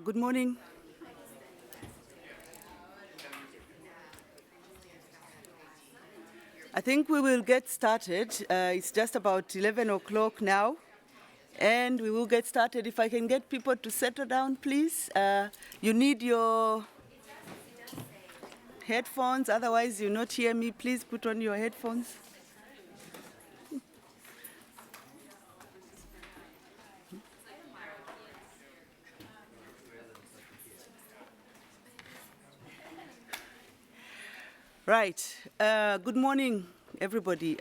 Good morning. I think we will get started. It's just about 11 o'clock now, and we will get started. If I can get people to settle down, please. You need your headphones, otherwise you'll not hear me. Please put on your headphones. Right. Good morning, everybody.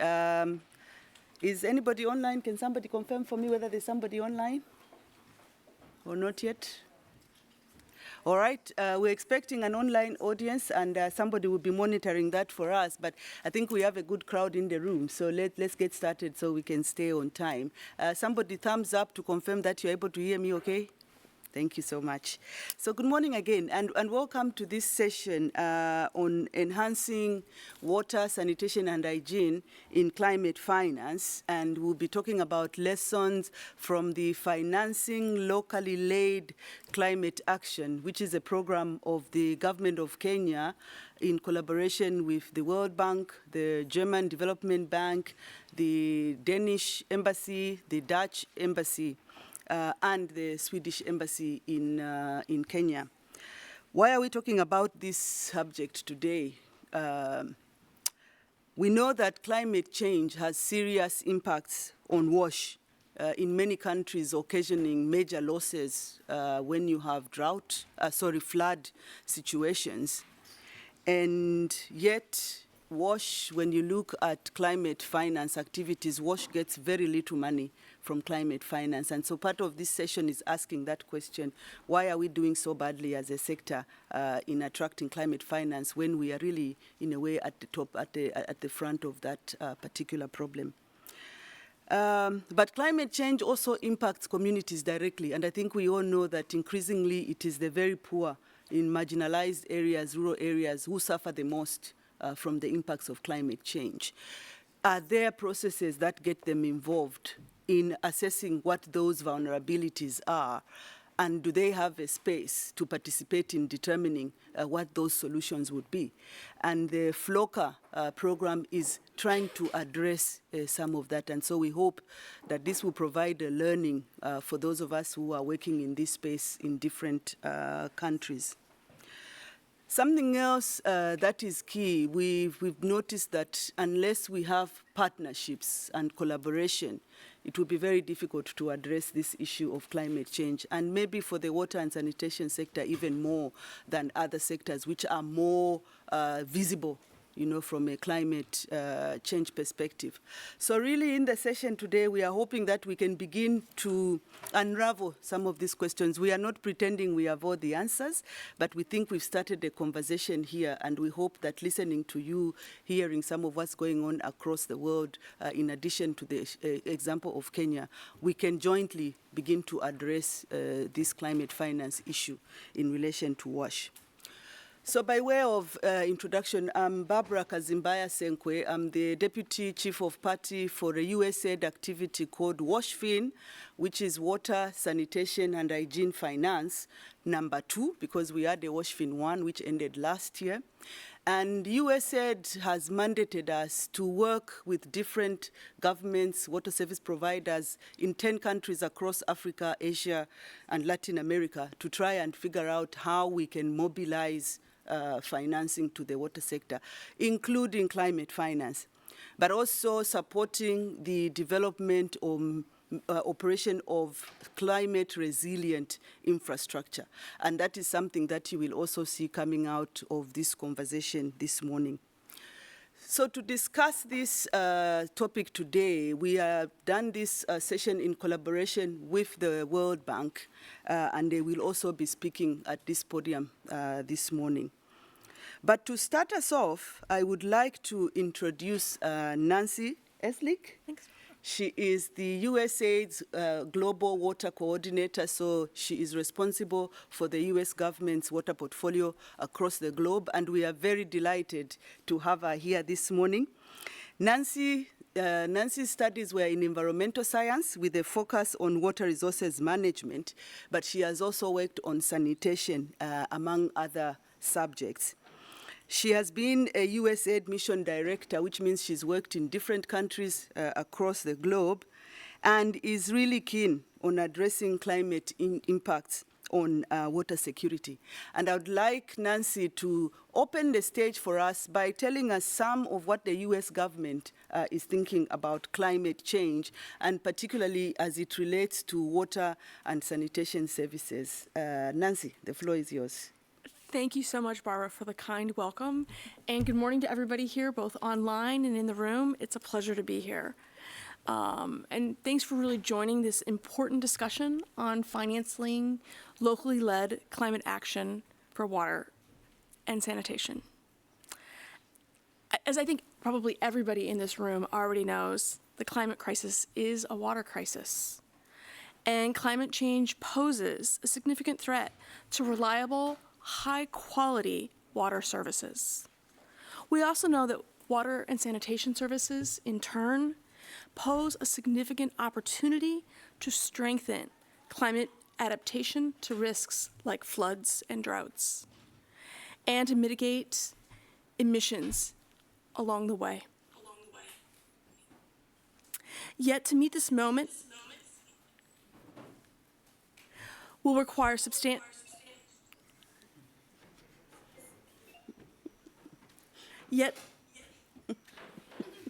Is anybody online? Can somebody confirm for me whether there's somebody online or not yet? All right, we're expecting an online audience, and somebody will be monitoring that for us, but I think we have a good crowd in the room, so let's get started so we can stay on time. Somebody thumbs up to confirm that you're able to hear me okay? Thank you so much. So good morning again, and welcome to this session on enhancing water, sanitation, and hygiene in climate finance. And we'll be talking about lessons from the Financing Locally Led Climate Action, which is a program of the government of Kenya in collaboration with the World Bank, the German Development Bank, the Danish Embassy, the Dutch Embassy, and the Swedish Embassy in Kenya. Why are we talking about this subject today? We know that climate change has serious impacts on WASH in many countries, occasioning major losses when you have flood situations. And yet, WASH, when you look at climate finance activities, WASH gets very little money from climate finance. And so part of this session is asking that question: why are we doing so badly as a sector in attracting climate finance when we are really, in a way, at the top, at the front of that particular problem? But climate change also impacts communities directly, and I think we all know that increasingly it is the very poor in marginalized areas, rural areas, who suffer the most from the impacts of climate change. Are there processes that get them involved in assessing what those vulnerabilities are? And do they have a space to participate in determining what those solutions would be? And the FLoCCA program is trying to address some of that. And so we hope that this will provide a learning for those of us who are working in this space in different countries. Something else that is key, we've noticed that unless we have partnerships and collaboration, it will be very difficult to address this issue of climate change, and maybe for the water and sanitation sector even more than other sectors which are more visible, you know, from a climate change perspective. So really in the session today, we are hoping that we can begin to unravel some of these questions. We are not pretending we have all the answers, but we think we've started a conversation here, and we hope that listening to you, hearing some of what's going on across the world, in addition to the example of Kenya, we can jointly begin to address this climate finance issue in relation to WASH. So by way of introduction, I'm Barbara Kazimbaya Senkwe. I'm the Deputy Chief of Party for a USAID activity called WASHFIN, which is Water, Sanitation and Hygiene Finance, number 2, because we had a WASHFIN 1, which ended last year. And USAID has mandated us to work with different governments, water service providers in 10 countries across Africa, Asia, and Latin America to try and figure out how we can mobilize financing to the water sector, including climate finance, but also supporting the development or operation of climate resilient infrastructure. And that is something that you will also see coming out of this conversation this morning. So to discuss this topic today, we have done this session in collaboration with the World Bank, and they will also be speaking at this podium this morning. But to start us off, I would like to introduce Nancy Eslick. Thanks. She is the USAID's Global Water Coordinator, so she is responsible for the US government's water portfolio across the globe, and we are very delighted to have her here this morning. Nancy Nancy's studies were in environmental science with a focus on water resources management, but she has also worked on sanitation, among other subjects. She has been a USAID mission director, which means she's worked in different countries across the globe, and is really keen on addressing climate impacts on water security. And I would like Nancy to open the stage for us by telling us some of what the US government is thinking about climate change, and particularly as it relates to water and sanitation services. Nancy, the floor is yours. Thank you so much, Barbara, for the kind welcome. And good morning to everybody here, both online and in the room. It's a pleasure to be here. And thanks for really joining this important discussion on financing locally led climate action for water and sanitation. As I think probably everybody in this room already knows, the climate crisis is a water crisis. And climate change poses a significant threat to reliable, high-quality water services. We also know that water and sanitation services, in turn, pose a significant opportunity to strengthen climate adaptation to risks like floods and droughts, and to mitigate emissions along the way. Yet to meet this moment will require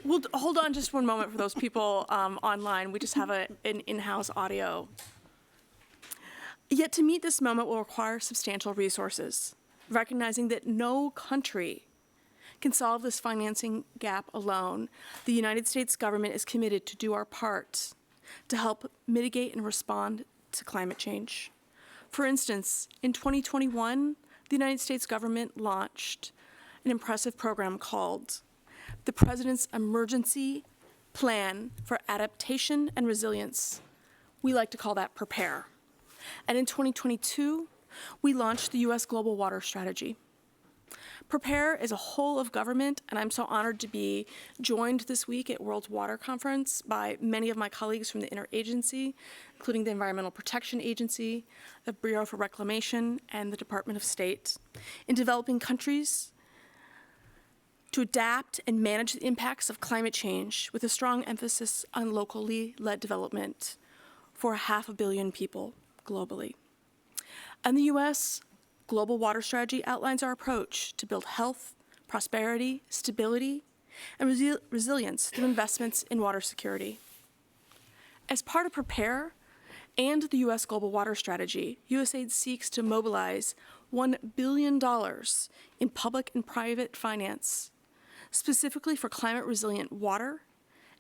We'll hold on just one moment for those people online. We just have an in-house audio. Yet to meet this moment will require substantial resources, recognizing that no country can solve this financing gap alone. The United States government is committed to do our part to help mitigate and respond to climate change. For instance, in 2021, the United States government launched an impressive program called the President's Emergency Plan for Adaptation and Resilience. We like to call that PREPARE. And in 2022, we launched the U.S. Global Water Strategy. PREPARE is a whole of government, and I'm so honored to be joined this week at World Water Conference by many of my colleagues from the interagency, including the Environmental Protection Agency, the Bureau for Reclamation, and the Department of State, in developing countries to adapt and manage the impacts of climate change with a strong emphasis on locally led development for 500 million people globally. And the U.S. Global Water Strategy outlines our approach to build health, prosperity, stability, and resilience through investments in water security. As part of PREPARE and the U.S. Global Water Strategy, USAID seeks to mobilize $1 billion in public and private finance, specifically for climate-resilient water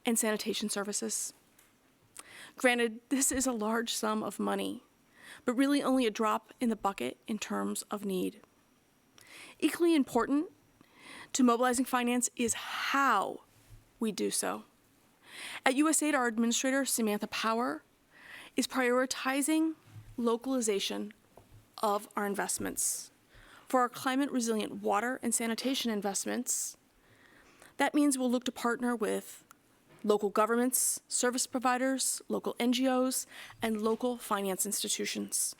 and sanitation services. Granted, this is a large sum of money, but really only a drop in the bucket in terms of need. Equally important to mobilizing finance is how we do so. At USAID, our administrator, Samantha Power, is prioritizing localization of our investments. For our climate-resilient water and sanitation investments, that means we'll look to partner with local governments, service providers, local NGOs, and local finance institutions.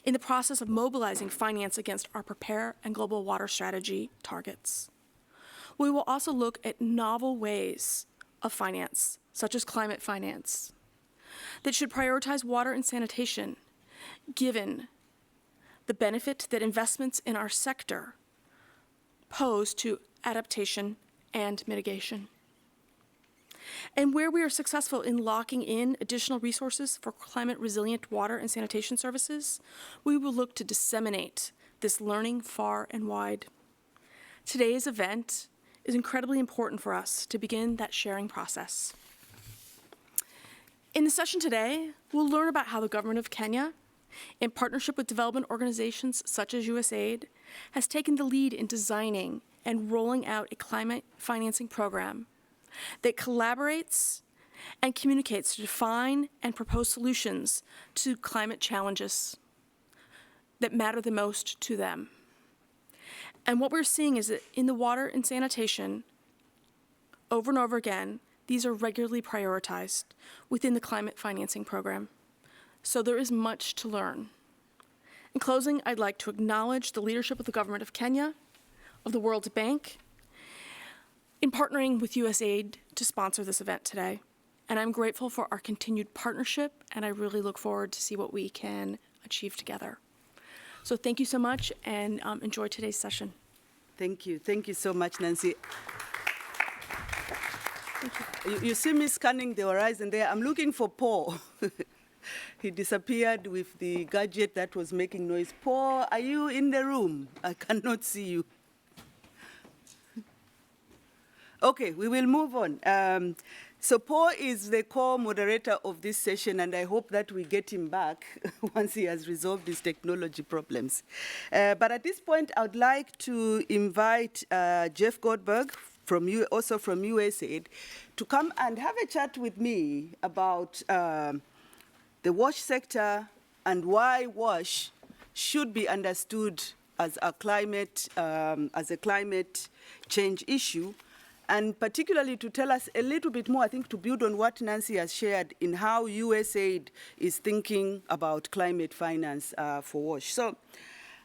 In the process of mobilizing finance against our PREPARE and Global Water Strategy targets, we will also look at novel ways of finance, such as climate finance, that should prioritize water and sanitation, given the benefit that investments in our sector pose to adaptation and mitigation. And where we are successful in locking in additional resources for climate-resilient water and sanitation services, we will look to disseminate this learning far and wide. Today's event is incredibly important for us to begin that sharing process. In the session today, we'll learn about how the government of Kenya, in partnership with development organizations such as USAID, has taken the lead in designing and rolling out a climate financing program that collaborates and communicates to define and propose solutions to climate challenges that matter the most to them. And what we're seeing is that in the water and sanitation, over and over again, These are regularly prioritized within the climate financing program, so there is much to learn. In closing, I'd like to acknowledge the leadership of the government of Kenya, of the World Bank, in partnering with USAID to sponsor this event today. And I'm grateful for our continued partnership, and I really look forward to see what we can achieve together. So thank you so much, and enjoy today's session. Thank you. Thank you so much, Nancy. You see me scanning the horizon there. I'm looking for Paul. He disappeared with the gadget that was making noise. Paul, are you in the room? I cannot see you. Okay, we will move on. So Paul is the co-moderator of this session, and I hope that we get him back once he has resolved his technology problems. But at this point, I would like to invite Jeff Goldberg, also from USAID, to come and have a chat with me about the WASH sector and why WASH should be understood as a climate change issue, and particularly to tell us a little bit more, I think, to build on what Nancy has shared in how USAID is thinking about climate finance for WASH. So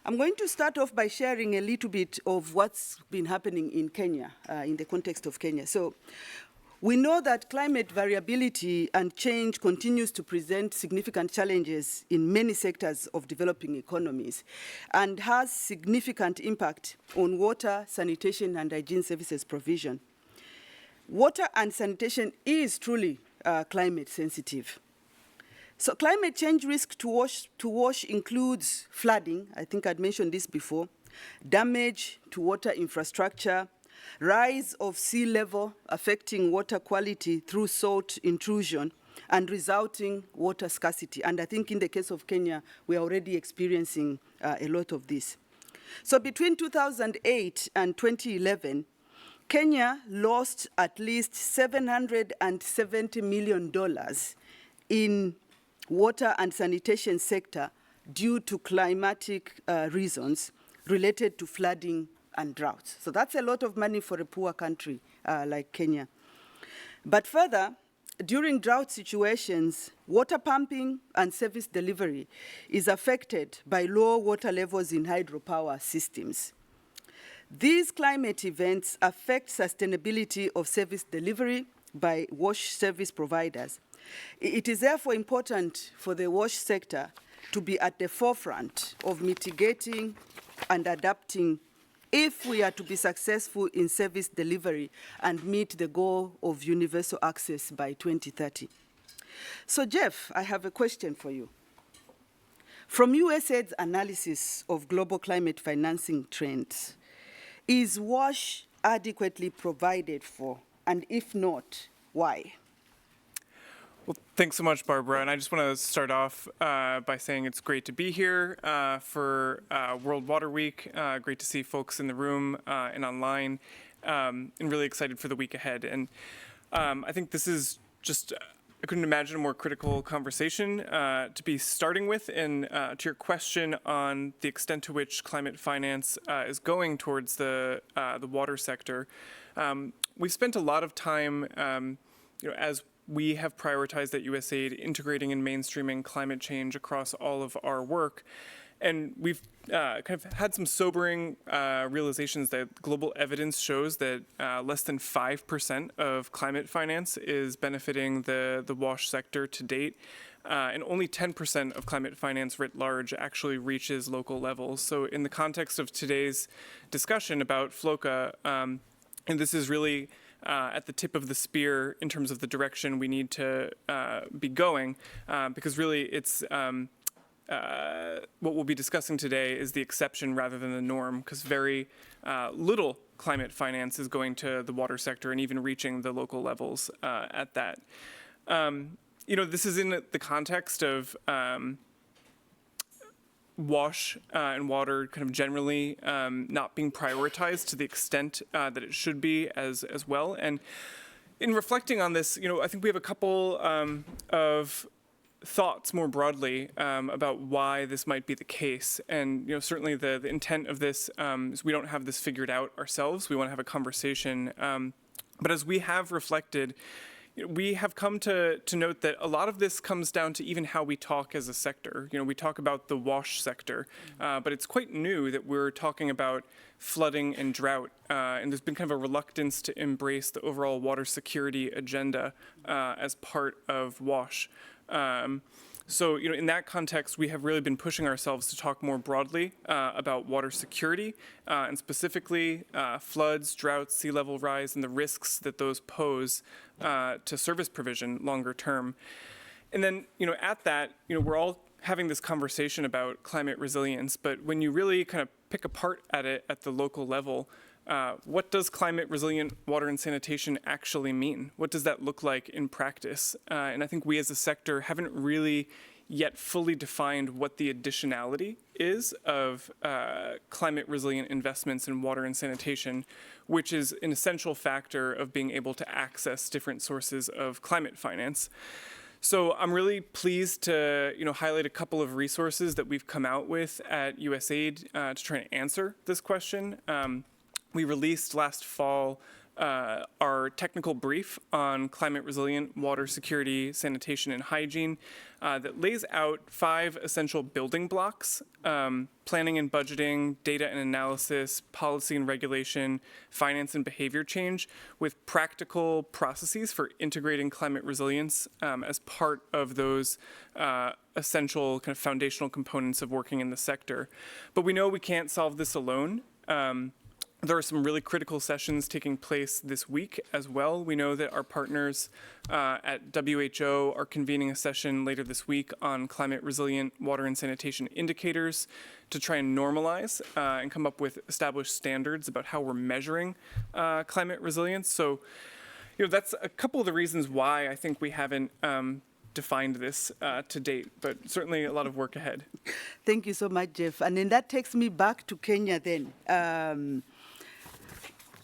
I'm going to start off by sharing a little bit of what's been happening in Kenya, in the context of Kenya. So we know that climate variability and change continues to present significant challenges in many sectors of developing economies and has significant impact on water, sanitation, and hygiene services provision. Water and sanitation is truly climate sensitive. So climate change risk to WASH includes flooding, I think I'd mentioned this before, damage to water infrastructure, rise of sea level affecting water quality through salt intrusion, and resulting water scarcity. And I think in the case of Kenya, we are already experiencing a lot of this. So between 2008 and 2011, Kenya lost at least $770 million in water and sanitation sector due to climatic reasons related to flooding and droughts. So that's a lot of money for a poor country like Kenya. But further, during drought situations, water pumping and service delivery is affected by low water levels in hydropower systems. These climate events affect sustainability of service delivery by WASH service providers. It is therefore important for the WASH sector to be at the forefront of mitigating and adapting if we are to be successful in service delivery and meet the goal of universal access by 2030. So Jeff, I have a question for you. From USAID's analysis of global climate financing trends, is WASH adequately provided for? And if not, why? Well, thanks so much, Barbara. And I just want to start off by saying it's great to be here for World Water Week. Great to see folks in the room and online, and really excited for the week ahead. And I think this is just, I couldn't imagine a more critical conversation to be starting with. And to your question on the extent to which climate finance is going towards the water sector, we've spent a lot of time, as we have prioritized at USAID integrating and mainstreaming climate change across all of our work. And we've kind of had some sobering realizations that global evidence shows that less than 5% of climate finance is benefiting the WASH sector to date. And only 10% of climate finance writ large actually reaches local levels. So in the context of today's discussion about FLoCCA, and this is really at the tip of the spear in terms of the direction we need to be going, because really it's what we'll be discussing today is the exception rather than the norm, because very little climate finance is going to the water sector and even reaching the local levels at that. This is in the context of WASH and water kind of generally not being prioritized to the extent that it should be as well. And in reflecting on this, I think we have a couple of thoughts more broadly about why this might be the case. And certainly the intent of this is we don't have this figured out ourselves. We want to have a conversation But as we have reflected, we have come to note that a lot of this comes down to even how we talk as a sector. We talk about the WASH sector, but it's quite new that we're talking about flooding and drought, and there's been kind of a reluctance to embrace the overall water security agenda as part of WASH. So, in that context, we have really been pushing ourselves to talk more broadly about water security, and specifically floods, droughts, sea level rise, and the risks that those pose to service provision longer term. And then, at that, we're all having this conversation about climate resilience, but when you really kind of pick apart at it at the local level, what does climate resilient water and sanitation actually mean? What does that look like in practice? And I think we as a sector haven't really yet fully defined what the additionality is of climate resilient investments in water and sanitation, which is an essential factor of being able to access different sources of climate finance. So I'm really pleased to highlight a couple of resources that we've come out with at USAID to try and answer this question. We released last fall our technical brief on climate resilient water security, sanitation, and hygiene that lays out 5 essential building blocks: planning and budgeting, data and analysis, policy and regulation, finance and behavior change, with practical processes for integrating climate resilience as part of those essential kind of foundational components of working in the sector. But we know we can't solve this alone. There are some really critical sessions taking place this week as well. We know that our partners at WHO are convening a session later this week on climate resilient water and sanitation indicators to try and normalize and come up with established standards about how we're measuring climate resilience. So, that's a couple of the reasons why I think we haven't defined this to date, but certainly a lot of work ahead. Thank you so much, Jeff. And then that takes me back to Kenya then.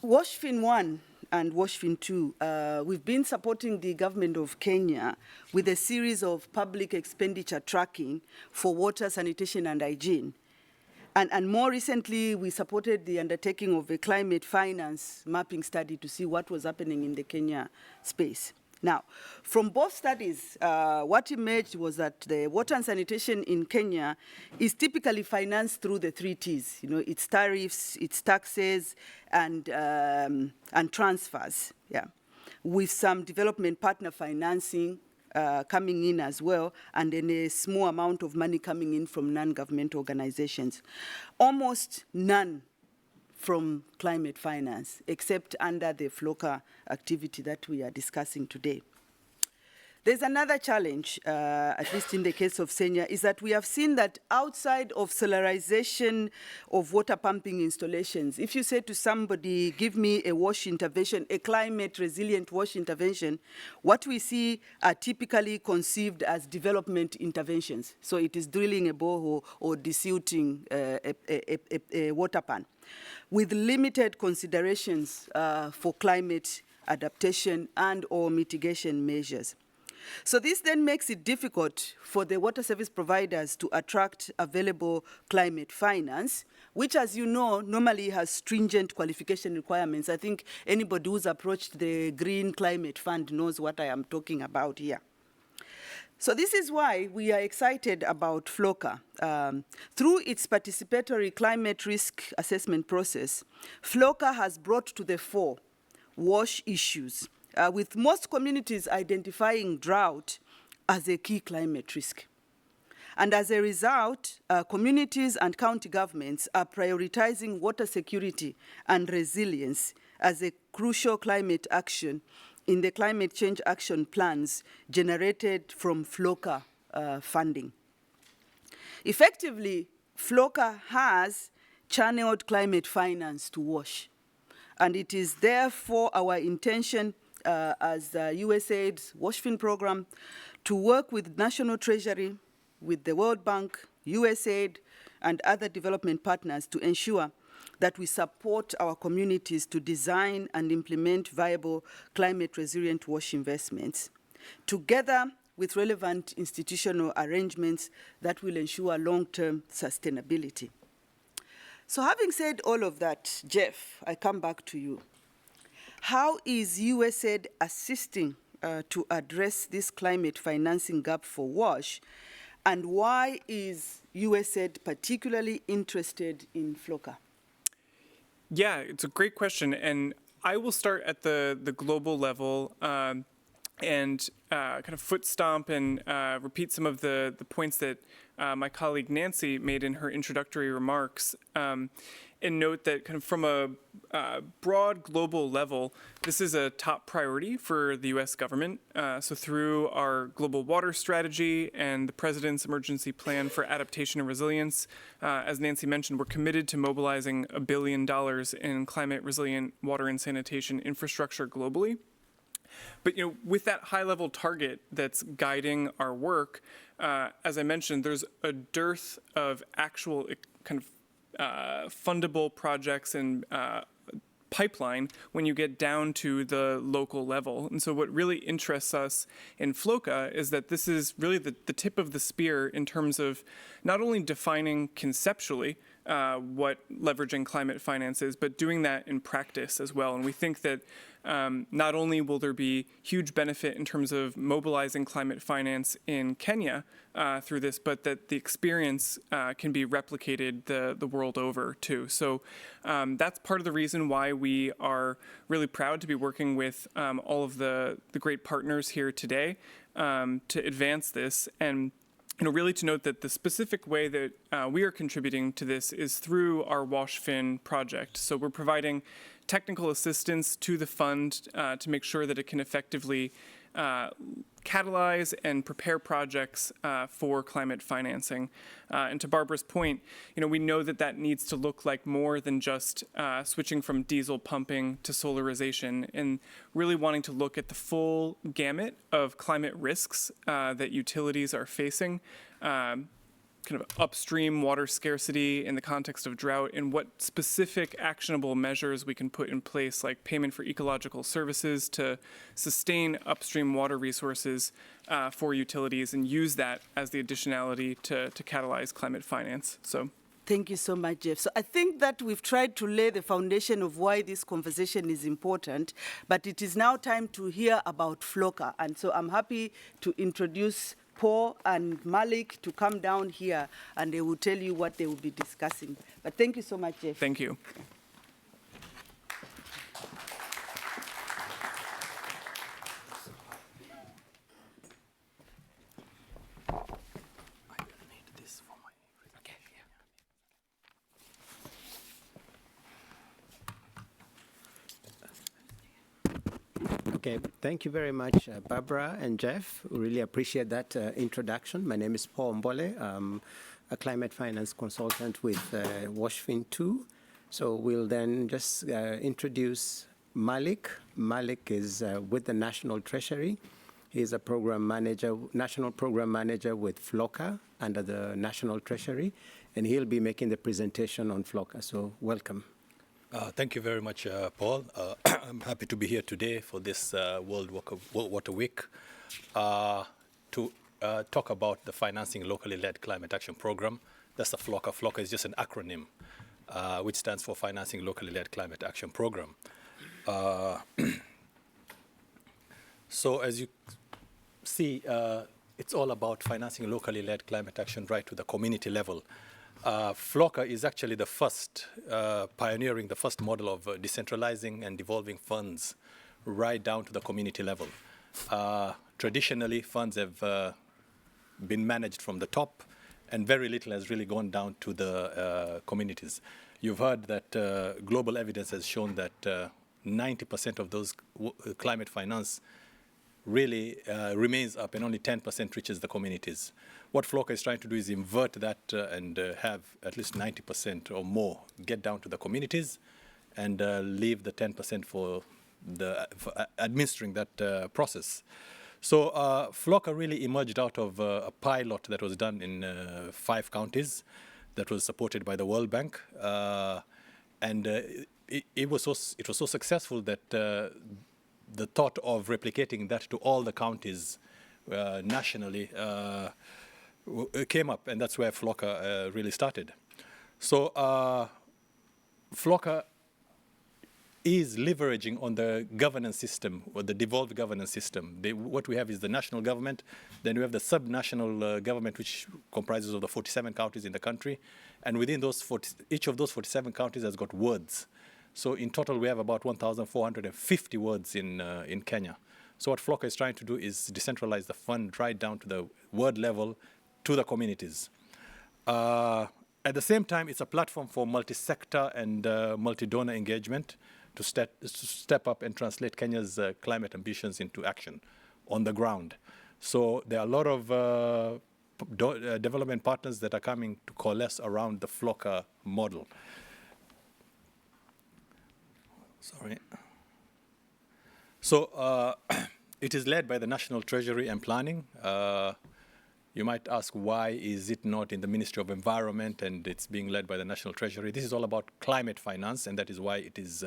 WASHFIN 1 and WASHFIN 2, we've been supporting the government of Kenya with a series of public expenditure tracking for water, sanitation, and hygiene. And more recently, we supported the undertaking of a climate finance mapping study to see what was happening in the Kenya space. Now, from both studies, what emerged was that the water and sanitation in Kenya is typically financed through the 3 T's, its tariffs, its taxes, and transfers, with some development partner financing coming in as well, and then a small amount of money coming in from non-government organizations. Almost none from climate finance, except under the FLoCCA activity that we are discussing today. There's another challenge, at least in the case of Kenya, is that we have seen that outside of solarization of water pumping installations, if you say to somebody, give me a wash intervention, a climate resilient wash intervention, what we see are typically conceived as development interventions. So it is drilling a borehole or desilting a water pan, with limited considerations for climate adaptation and or mitigation measures. So this then makes it difficult for the water service providers to attract available climate finance, which, as you know, normally has stringent qualification requirements. I think anybody who's approached the Green Climate Fund knows what I am talking about here. So this is why we are excited about FLoCCA. Through its participatory climate risk assessment process, FLoCCA has brought to the fore WASH issues, with most communities identifying drought as a key climate risk. And as a result, communities and county governments are prioritizing water security and resilience as a crucial climate action in the climate change action plans generated from FLoCCA funding. Effectively, FLoCCA has channeled climate finance to WASH. And it is therefore our intention as USAID's WASHFIN program to work with National Treasury, with the World Bank, USAID, and other development partners to ensure that we support our communities to design and implement viable climate-resilient WASH investments, together with relevant institutional arrangements that will ensure long-term sustainability. So having said all of that, Jeff, I come back to you. How is USAID assisting to address this climate financing gap for WASH? And why is USAID particularly interested in FLoCCA? Yeah, it's a great question. And I will start at the global level and kind of foot stomp and repeat some of the points that my colleague Nancy made in her introductory remarks. And note that kind of from a broad global level, this is a top priority for the U.S. government. So through our global water strategy and the President's Emergency Plan for Adaptation and Resilience, as Nancy mentioned, we're committed to mobilizing $1 billion in climate-resilient water and sanitation infrastructure globally. But with that high-level target that's guiding our work, as I mentioned, there's a dearth of actual kind of fundable projects and pipeline when you get down to the local level. And so what really interests us in FLoCCA is that this is really the tip of the spear in terms of not only defining conceptually what leveraging climate finance is, but doing that in practice as well. And we think that not only will there be huge benefit in terms of mobilizing climate finance in Kenya through this, but that the experience can be replicated the world over too. So that's part of the reason why we are really proud to be working with all of the great partners here today to advance this. And really to note that the specific way that we are contributing to this is through our WashFin project. So we're providing technical assistance to the fund to make sure that it can effectively catalyze and prepare projects for climate financing. And to Barbara's point, we know that needs to look like more than just switching from diesel pumping to solarization, and really wanting to look at the full gamut of climate risks that utilities are facing. Kind of upstream water scarcity in the context of drought, and what specific actionable measures we can put in place, like payment for ecological services to sustain upstream water resources for utilities, and use that as the additionality to catalyze climate finance. So. Thank you so much, Jeff. So I think that we've tried to lay the foundation of why this conversation is important, but it is now time to hear about FLoCCA. And so I'm happy to introduce Paul and Malik to come down here, and they will tell you what they will be discussing. But thank you so much, Jeff. Thank you. Okay, thank you very much, Barbara and Jeff. We really appreciate that introduction. My name is Paul Mbole. I'm a climate finance consultant with WashFin 2. So we'll then just introduce Malik. Malik is with the National Treasury. He's a program manager, national program manager with FLoCCA under the National Treasury, and he'll be making the presentation on FLoCCA. So welcome. Thank you very much, Paul. I'm happy to be here today for this World Water Week to talk about the Financing Locally Led Climate Action Program. That's the FLoCCA. FLoCCA is just an acronym which stands for Financing Locally Led Climate Action Program. So as you see, it's all about financing locally led climate action right to the community level. FLoCCA is actually the first, pioneering the first model of decentralizing and devolving funds right down to the community level. Traditionally, funds have been managed from the top, and very little has really gone down to the communities. You've heard that global evidence has shown that 90% of those climate finance really remains up, and only 10% reaches the communities. What FLoCCA is trying to do is invert that and have at least 90% or more get down to the communities, and leave the 10% for administering that process. So FLoCCA really emerged out of a pilot that was done in 5 counties that was supported by the World Bank. And it was so successful that the thought of replicating that to all the counties nationally came up, and that's where FLoCCA really started. So FLoCCA is leveraging on the governance system, or the devolved governance system. What we have is the national government, then we have the sub-national government, which comprises of the 47 counties in the country, and within those each of those 47 counties has got wards. So in total, we have about 1,450 wards in Kenya. So what FLoCCA is trying to do is decentralize the fund right down to the ward level to the communities. At the same time, it's a platform for multi-sector and multi-donor engagement to step up and translate Kenya's climate ambitions into action on the ground. So there are a lot of development partners that are coming to coalesce around the FLoCCA model. Sorry. So it is led by the National Treasury and Planning. You might ask, why is it not in the Ministry of Environment and it's being led by the National Treasury? This is all about climate finance, and that is why it is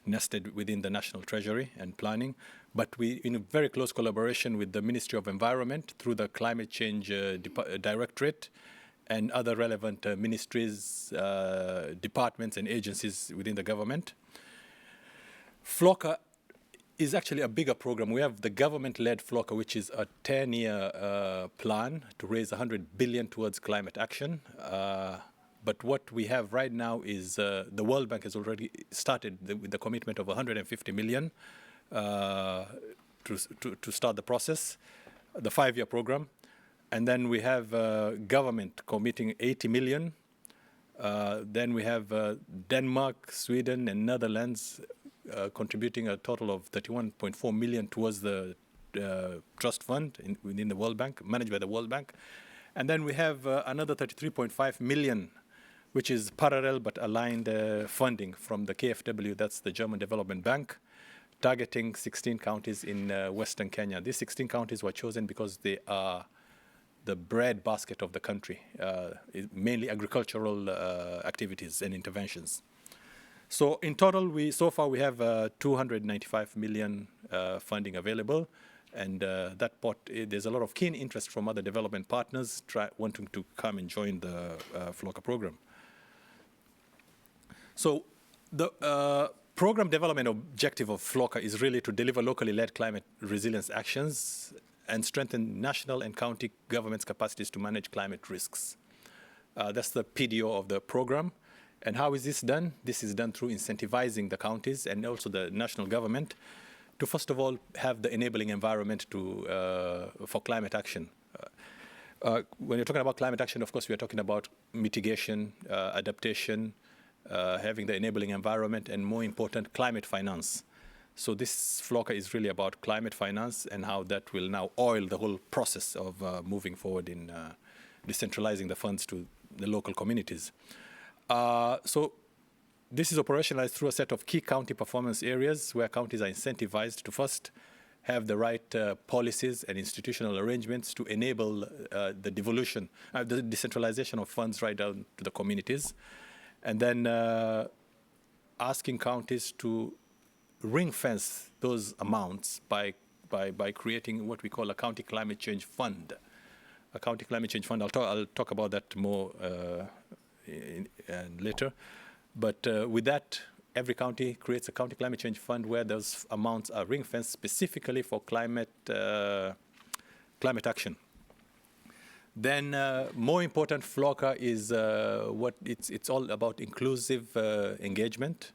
nested within the National Treasury and Planning. But we, in a very close collaboration with the Ministry of Environment through the Climate Change Directorate and other relevant ministries, departments and agencies within the government. FLoCCA is actually a bigger program. We have the government-led FLoCCA, which is a 10-year plan to raise 100 billion towards climate action. But what we have right now is the World Bank has already started with the commitment of 150 million to start the process, the 5-year program. And then we have government committing 80 million. Then we have Denmark, Sweden, and Netherlands contributing a total of 31.4 million towards the trust fund within the World Bank, managed by the World Bank. And then we have another 33.5 million, which is parallel but aligned funding from the KfW, that's the German Development Bank, targeting 16 counties in Western Kenya. These 16 counties were chosen because they are the bread basket of the country, mainly agricultural activities and interventions. So in total, so far we have 295 million funding available, and that pot, there's a lot of keen interest from other development partners wanting to come and join the FLoCCA program. So the program development objective of FLoCCA is really to deliver locally led climate resilience actions and strengthen national and county governments' capacities to manage climate risks. That's the PDO of the program. And how is this done? This is done through incentivizing the counties and also the national government to, first of all, have the enabling environment for climate action. When you're talking about climate action, of course, we are talking about mitigation, adaptation, having the enabling environment, and more important, climate finance. So this FLoCCA is really about climate finance and how that will now oil the whole process of moving forward in decentralizing the funds to the local communities. So this is operationalized through a set of key county performance areas where counties are incentivized to first have the right policies and institutional arrangements to enable the devolution, the decentralization of funds right down to the communities. And then asking counties to ring fence those amounts by creating what we call a county climate change fund. A county climate change fund, I'll talk about that more later. But with that, every county creates a county climate change fund where those amounts are ring fenced specifically for climate action. Then more important, FLoCCA is it's all about inclusive engagement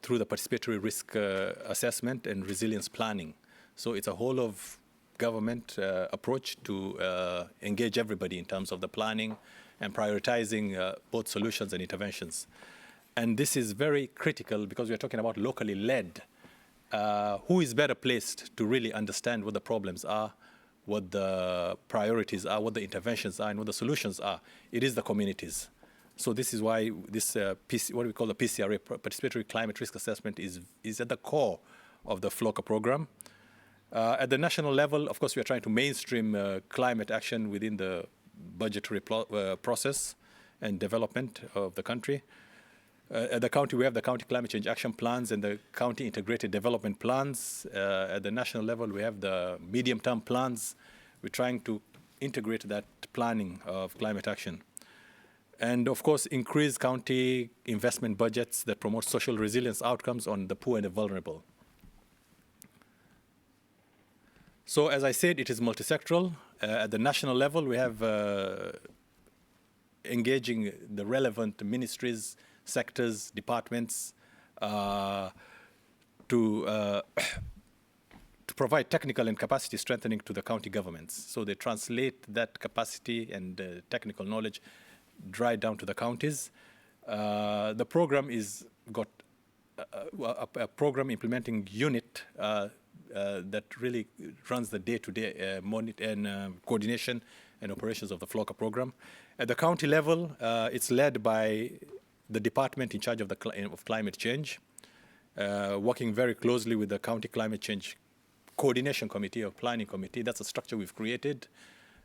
through the participatory risk assessment and resilience planning. So it's a whole of government approach to engage everybody in terms of the planning and prioritizing both solutions and interventions. And this is very critical because we're talking about locally led. Who is better placed to really understand what the problems are, what the priorities are, what the interventions are, and what the solutions are? It is the communities. So this is why this what we call the PCRA, Participatory Climate Risk Assessment, is at the core of the FLoCCA program. At the national level, of course, we are trying to mainstream climate action within the budgetary process and development of the country. At the county, we have the county climate change action plans and the county integrated development plans. At the national level, we have the medium-term plans. We're trying to integrate that planning of climate action. And of course, increase county investment budgets that promote social resilience outcomes on the poor and the vulnerable. So as I said, it is multisectoral. At the national level, we have engaging the relevant ministries, sectors, departments to provide technical and capacity strengthening to the county governments. So they translate that capacity and technical knowledge right down to the counties. The program is got a program implementing unit that really runs the day-to-day coordination and operations of the FLoCCA program. At the county level, it's led by the department in charge of climate change, working very closely with the county climate change coordination committee or planning committee. That's a structure we've created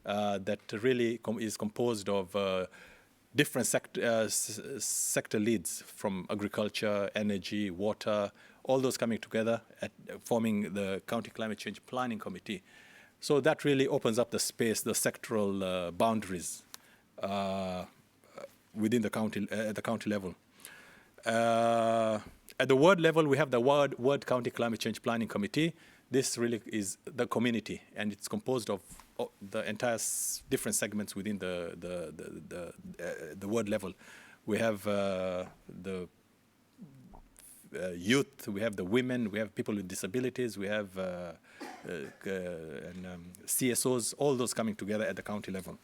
that really is composed of different sector leads from agriculture, energy, water, all those coming together at forming the county climate change planning committee. So that really opens up the space, the sectoral boundaries within the county at the county level. At the ward level, we have the Ward County Climate Change Planning Committee. This really is the community, and it's composed of the entire different segments within the ward level. We have the youth, we have the women, we have people with disabilities, we have CSOs, all those coming together at the county level.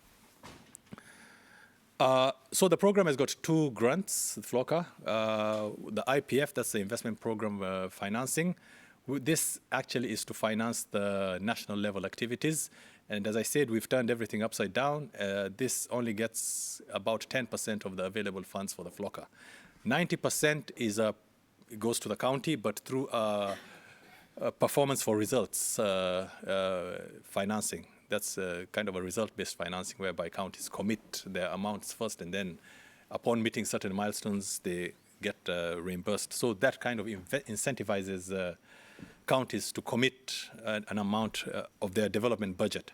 So the program has got 2 grants, FLoCCA. The IPF, that's the investment program financing. This actually is to finance the national level activities. And as I said, we've turned everything upside down. This only gets about 10% of the available funds for the FLoCCA. 90% is goes to the county, but through a performance for results financing. That's kind of a result-based financing whereby counties commit their amounts first, and then upon meeting certain milestones, they get reimbursed. So that kind of incentivizes counties to commit an amount of their development budget.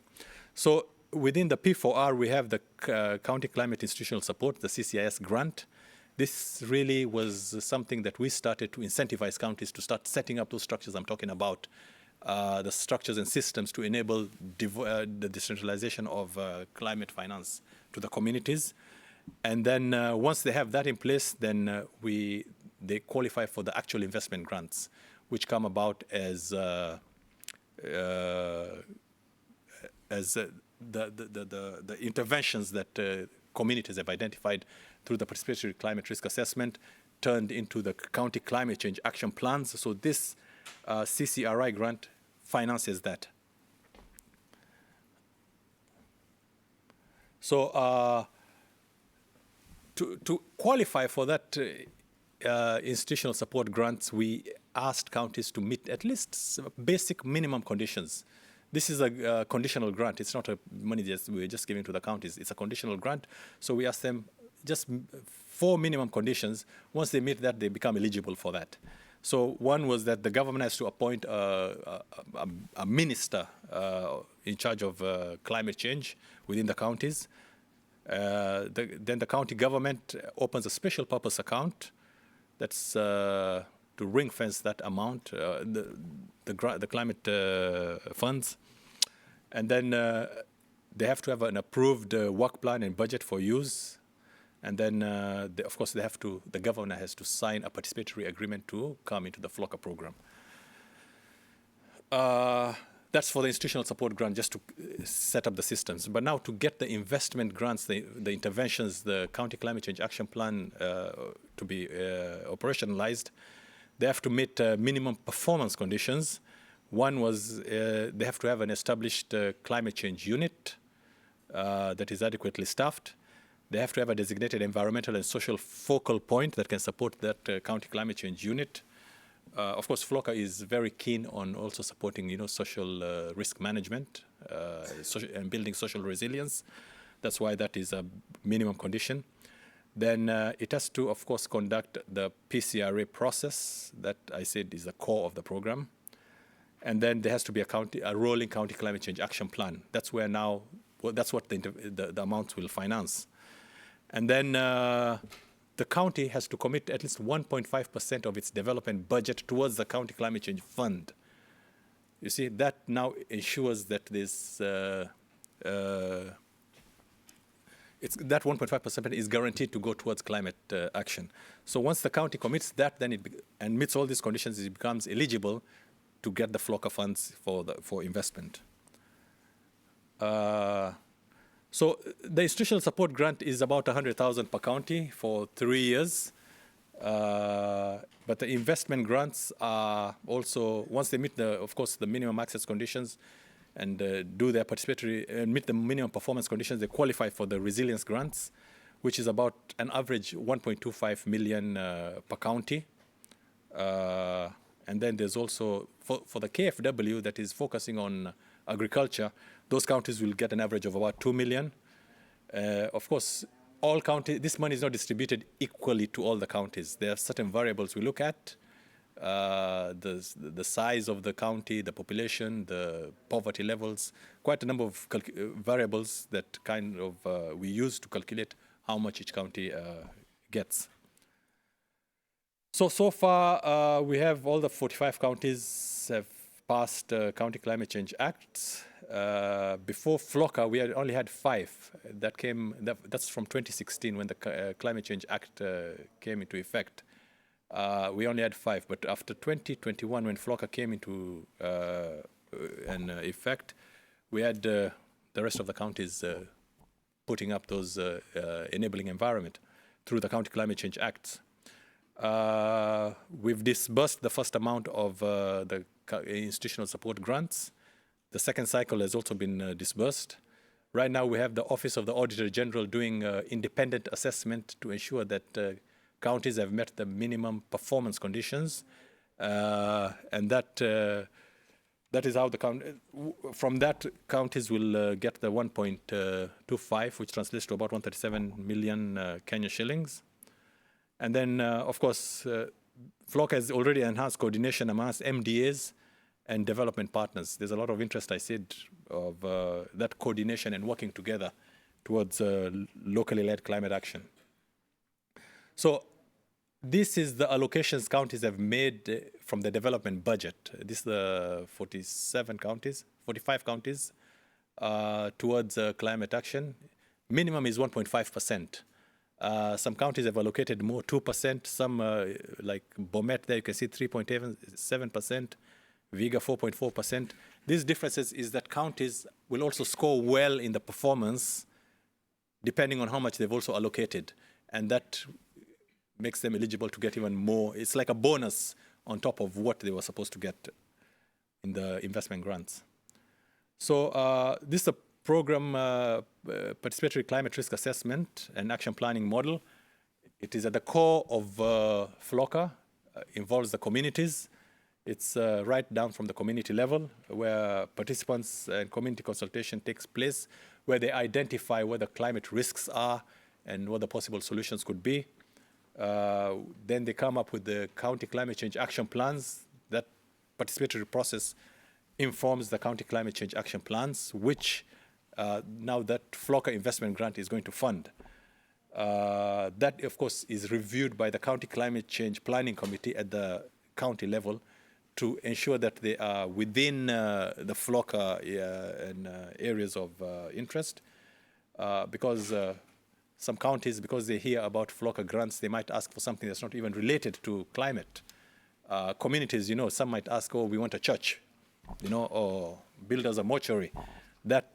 So within the P4R, we have the County Climate Institutional Support, the CCIS grant. This really was something that we started to incentivize counties to start setting up those structures I'm talking about, the structures and systems to enable the decentralization of climate finance to the communities. And then once they have that in place, then they qualify for the actual investment grants, which come about as the interventions that communities have identified through the Participatory Climate Risk Assessment turned into the County Climate Change Action Plans. So this CCRI grant finances that. So to qualify for that institutional support grants, we asked counties to meet at least basic minimum conditions. This is a conditional grant. It's not a money we're just giving to the counties. It's a conditional grant. So we asked them just 4 minimum conditions. Once they meet that, they become eligible for that. So one was that the government has to appoint a minister in charge of climate change within the counties. Then the county government opens a special purpose account that's to ring fence that amount, the climate funds. And then they have to have an approved work plan and budget for use. And then, of course, the governor has to sign a participatory agreement to come into the FLoCCA program. That's for the institutional support grant, just to set up the systems. But now to get the investment grants, the interventions, the County Climate Change Action Plan to be operationalized, they have to meet minimum performance conditions. One was they have to have an established climate change unit that is adequately staffed. They have to have a designated environmental and social focal point that can support that county climate change unit. Of course, FLoCCA is very keen on also supporting, social risk management and building social resilience. That's why that is a minimum condition. Then it has to, of course, conduct the PCRA process that I said is the core of the program. And then there has to be a rolling county climate change action plan. That's where now, that's what the amounts will finance. And then the county has to commit at least 1.5% of its development budget towards the county climate change fund. You see, that now ensures that this that 1.5% is guaranteed to go towards climate action. So once the county commits that, then and meets all these conditions, it becomes eligible to get the FLoCCA funds for investment. So the institutional support grant is about 100,000 per county for 3 years. But the investment grants are also, once they meet of course, the minimum access conditions and do their participatory and meet the minimum performance conditions, they qualify for the resilience grants, which is about an average 1.25 million per county. And then there's also, for the KFW that is focusing on agriculture, those counties will get an average of about 2 million. Of course, all counties, this money is not distributed equally to all the counties. There are certain variables we look at, the size of the county, the population, the poverty levels, quite a number of variables that kind of we use to calculate how much each county gets. So far, we have all the 45 counties have passed County Climate Change Acts. Before FLoCCA, we had only had 5. That's from 2016 when the Climate Change Act came into effect. We only had 5, but after 2021, when FLoCCA came into effect, we had the rest of the counties putting up those enabling environment through the County Climate Change Acts. We've disbursed the first amount of the institutional support grants. The second cycle has also been disbursed. Right now, we have the Office of the Auditor General doing independent assessment to ensure that counties have met the minimum performance conditions, and that is how from that counties will get the 1.25, which translates to about 137 million Kenya shillings. And then, of course, FLoCCA has already enhanced coordination amongst MDAs and development partners. There's a lot of interest, I said, of that coordination and working together towards locally led climate action. So this is the allocations counties have made from the development budget. This is the 45 counties towards climate action. Minimum is 1.5%. Some counties have allocated more, 2%. Some, like Bomet, there you can see 3.7%. Viga, 4.4%. These differences is that counties will also score well in the performance depending on how much they've also allocated. And that makes them eligible to get even more. It's like a bonus on top of what they were supposed to get in the investment grants. So this is a program, Participatory Climate Risk Assessment and Action Planning Model. It is at the core of FLoCCA, involves the communities. It's right down from the community level where participants and community consultation takes place, where they identify where the climate risks are and what the possible solutions could be. Then they come up with the county climate change action plans. That participatory process informs the county climate change action plans, which now that FLoCCA investment grant is going to fund. That, of course, is reviewed by the County Climate Change Planning Committee at the county level to ensure that they are within the FLoCCA and areas of interest. Because some counties, because they hear about FLoCCA grants, they might ask for something that's not even related to climate. Communities, you know, some might ask, oh, we want a church, you know, or build us a mortuary. That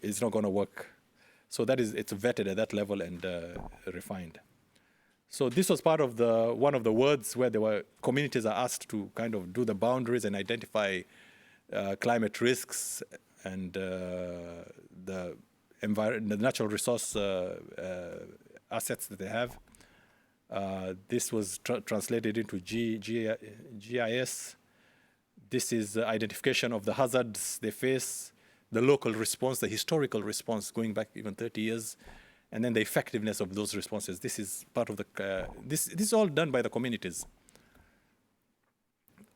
is not going to work. So that is, it's vetted at that level and refined. So this was part of one of the words where there were communities are asked to kind of do the boundaries and identify climate risks and the natural resource assets that they have. This was translated into GIS. This is identification of the hazards they face, the local response, the historical response going back even 30 years, and then the effectiveness of those responses. This is part of the, this is all done by the communities.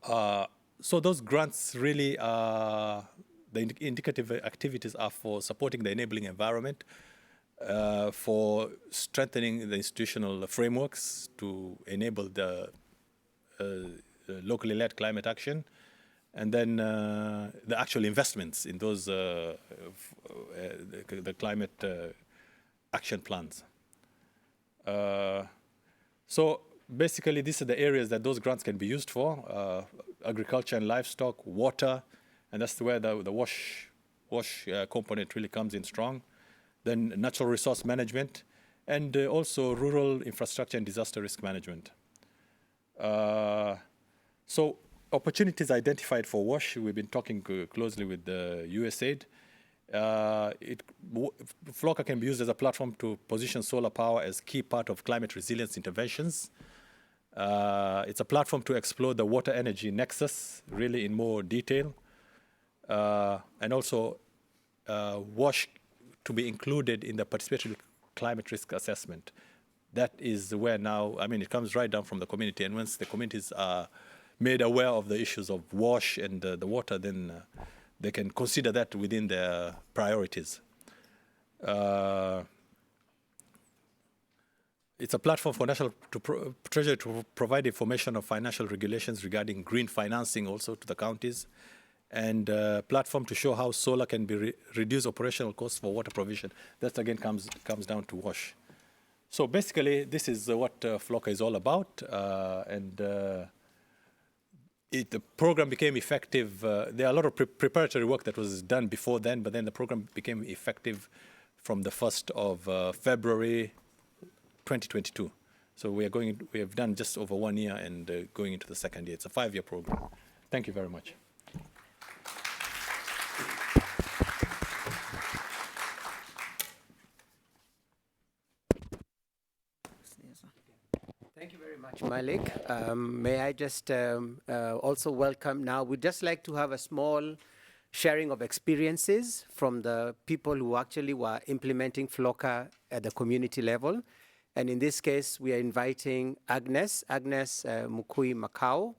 So those grants really are, the indicative activities are for supporting the enabling environment, for strengthening the institutional frameworks to enable the locally led climate action, and then the actual investments in those the climate action plans. So basically, these are the areas that those grants can be used for: agriculture and livestock, water, and that's where the WASH component really comes in strong. Then natural resource management, and also rural infrastructure and disaster risk management. So opportunities identified for WASH, we've been talking closely with the USAID. FLoCCA can be used as a platform to position solar power as key part of climate resilience interventions. It's a platform to explore the water energy nexus really in more detail. And also WASH to be included in the participatory climate risk assessment. That is where now, I mean, it comes right down from the community, and once the communities are made aware of the issues of WASH and the water, then they can consider that within their priorities. It's a platform for National Treasury to provide information of financial regulations regarding green financing also to the counties, and a platform to show how solar can be reduce operational costs for water provision. That again comes down to WASH. So basically, this is what FLoCCA is all about, the program became effective. There are a lot of preparatory work that was done before then, but then the program became effective from the 1st of February 2022. So we have done just over 1 year and going into the second year. It's a 5-year program. Thank you very much. Thank you very much, Malik. May I just also welcome now, we'd just like to have a small sharing of experiences from the people who actually were implementing FLoCCA at the community level. And in this case, we are inviting Agnes. Agnes Mukui Macau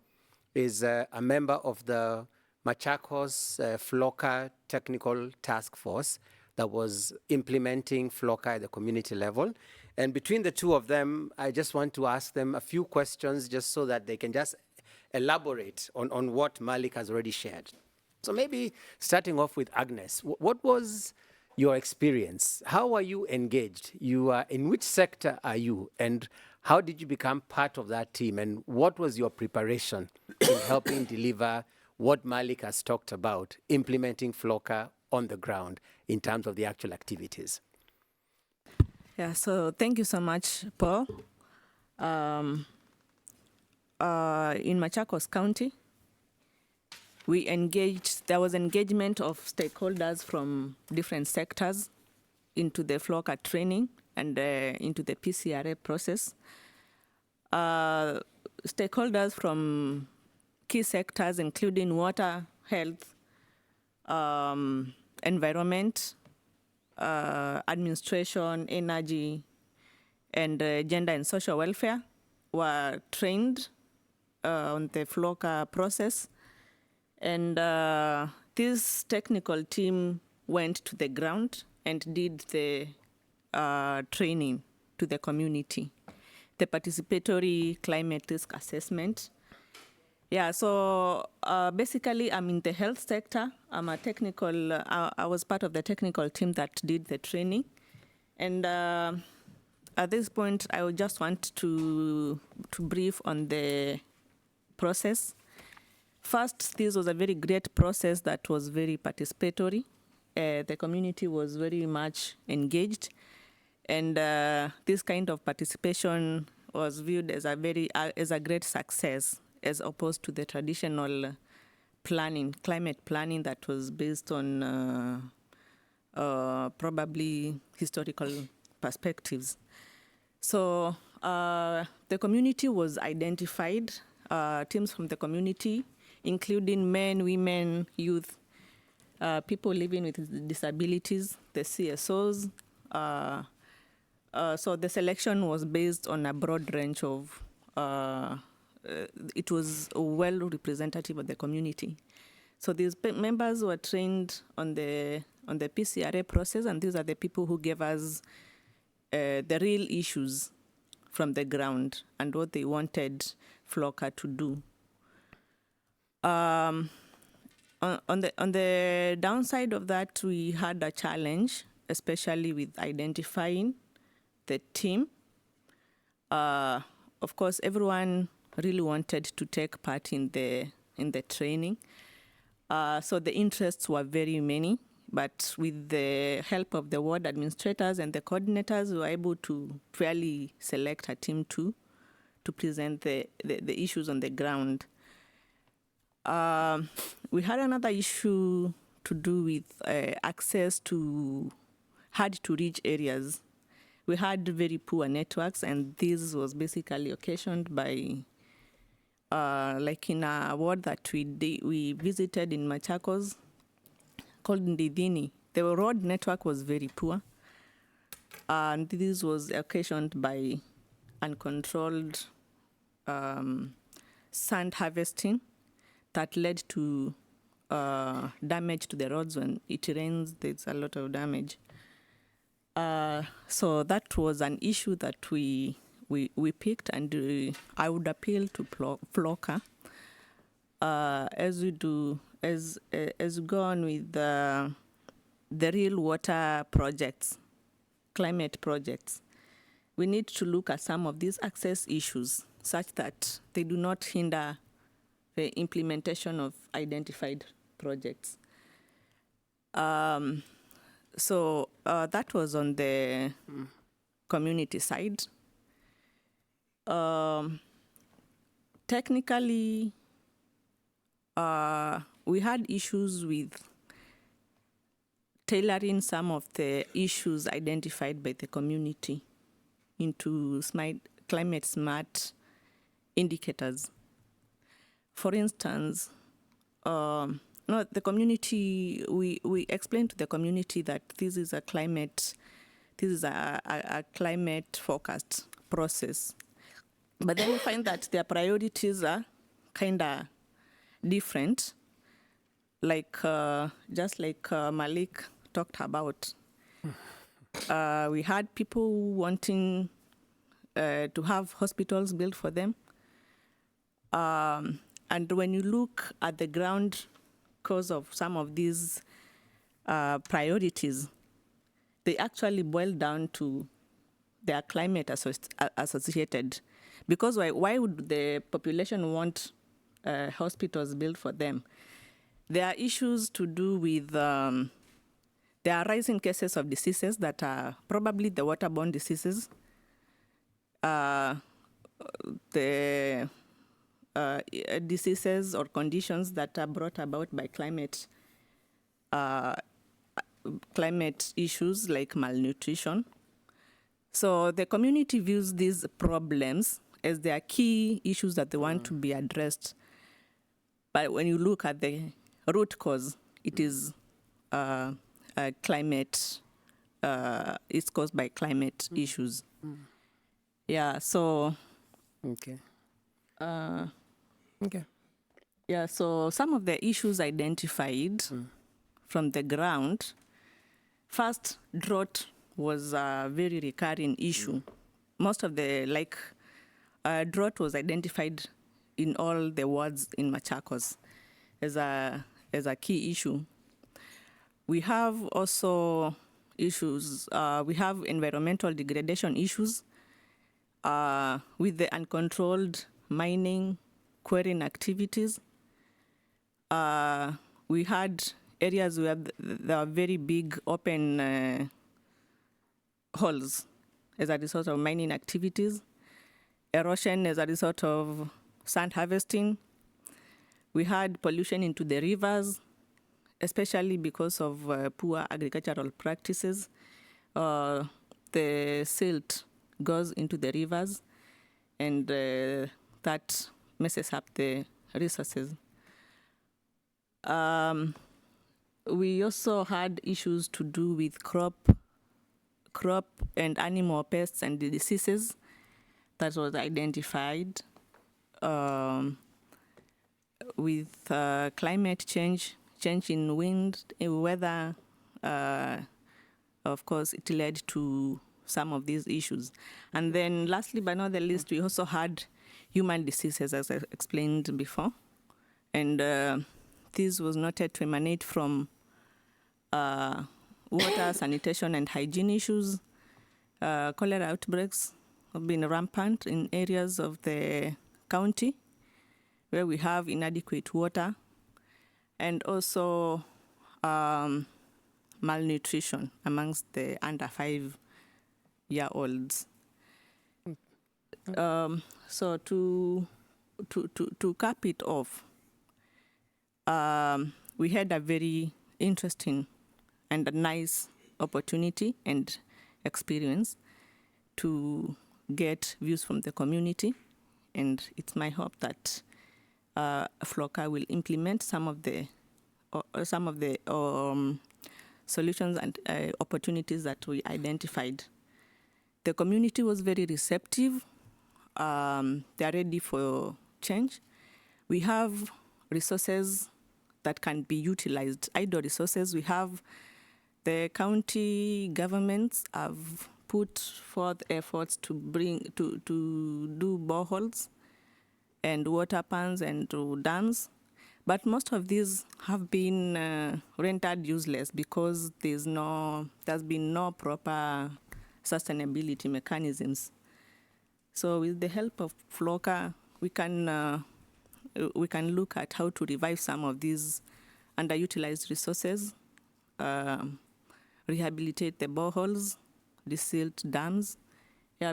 is a member of the Machakos FLoCCA Technical Task Force that was implementing FLoCCA at the community level. And between the two of them, I just want to ask them a few questions just so that they can just elaborate on what Malik has already shared. So maybe starting off with Agnes, what was your experience? How are you engaged? You are, in which sector are you? And how did you become part of that team? And what was your preparation in helping deliver what Malik has talked about, implementing FLoCCA on the ground in terms of the actual activities? Yeah, so thank you so much, Paul. In Machakos County, there was engagement of stakeholders from different sectors into the FLoCCA training and into the PCRA process. Stakeholders from key sectors, including water, health, environment, administration, energy, and gender and social welfare were trained on the FLoCCA process. And this technical team went to the ground and did the training to the community, the participatory climate risk assessment. Yeah, so basically I'm in the health sector. I'm a technical, I was part of the technical team that did the training. And at this point, I would just want to brief on the process. First, this was a very great process that was very participatory. The community was very much engaged. And this kind of participation was viewed as a great success, as opposed to the traditional planning, climate planning that was based on probably historical perspectives. So the community was identified, teams from the community, including men, women, youth, people living with disabilities, the CSOs. So the selection was based on a broad range of it was well representative of the community. So these members were trained on the PCRA process, and these are the people who gave us the real issues from the ground and what they wanted FLoCCA to do. On the downside of that, we had a challenge, especially with identifying the team. Of course, everyone really wanted to take part in the training. So the interests were very many, but with the help of the ward administrators and the coordinators, we were able to fairly select a team to present the issues on the ground. We had another issue to do with access to hard-to-reach areas. We had very poor networks, and this was basically occasioned by, like in a ward that we visited in Machakos, called Ndidhini. The road network was very poor, and this was occasioned by uncontrolled sand harvesting that led to damage to the roads. When it rains, there's a lot of damage. So that was an issue that we picked, and I would appeal to FLoCCA as we go on with the real water projects, climate projects. We need to look at some of these access issues such that they do not hinder the implementation of identified projects. So that was on the community side. Technically, we had issues with tailoring some of the issues identified by the community into climate smart indicators. For instance, the community, we explained to the community that this is a climate focused process. But then we find that their priorities are kind of different, like just like Malik talked about. We had people wanting to have hospitals built for them. And when you look at the ground cause of some of these priorities, they actually boil down to their climate associated. Because why would the population want hospitals built for them? There are issues to do with, there are rising cases of diseases that are probably the waterborne diseases. The diseases or conditions that are brought about by climate issues like malnutrition. So the community views these problems as their key issues that they want to be addressed. But when you look at the root cause, it is climate, it's caused by climate issues. Yeah, so. Okay. Okay. Yeah, so some of the issues identified from the ground, first, drought was a very recurring issue. Most of the, drought was identified in all the wards in Machakos as a key issue. We have also issues, we have environmental degradation issues with the uncontrolled mining, quarrying activities. We had areas where there are very big open holes as a result of mining activities, erosion as a result of sand harvesting. We had pollution into the rivers, especially because of poor agricultural practices. The silt goes into the rivers, and that messes up the resources. We also had issues to do with crop and animal pests and the diseases that was identified with climate change in weather. Of course, it led to some of these issues. And then lastly but not the least, we also had human diseases, as I explained before. And this was noted to emanate from water, sanitation, and hygiene issues. Cholera outbreaks have been rampant in areas of the county where we have inadequate water, and also malnutrition amongst the under 5-year-olds. So to cap it off, we had a very interesting and a nice opportunity and experience to get views from the community, and it's my hope that FLoCCA will implement some of the solutions and opportunities that we identified. The community was very receptive. They are ready for change. We have resources that can be utilized, idle resources. We have the county governments have put forth efforts to do boreholes and water pans and dams, but most of these have been rendered useless because there's been no proper sustainability mechanisms. So with the help of FLoCCA, we can look at how to revive some of these underutilized resources, rehabilitate the boreholes, desilt dams,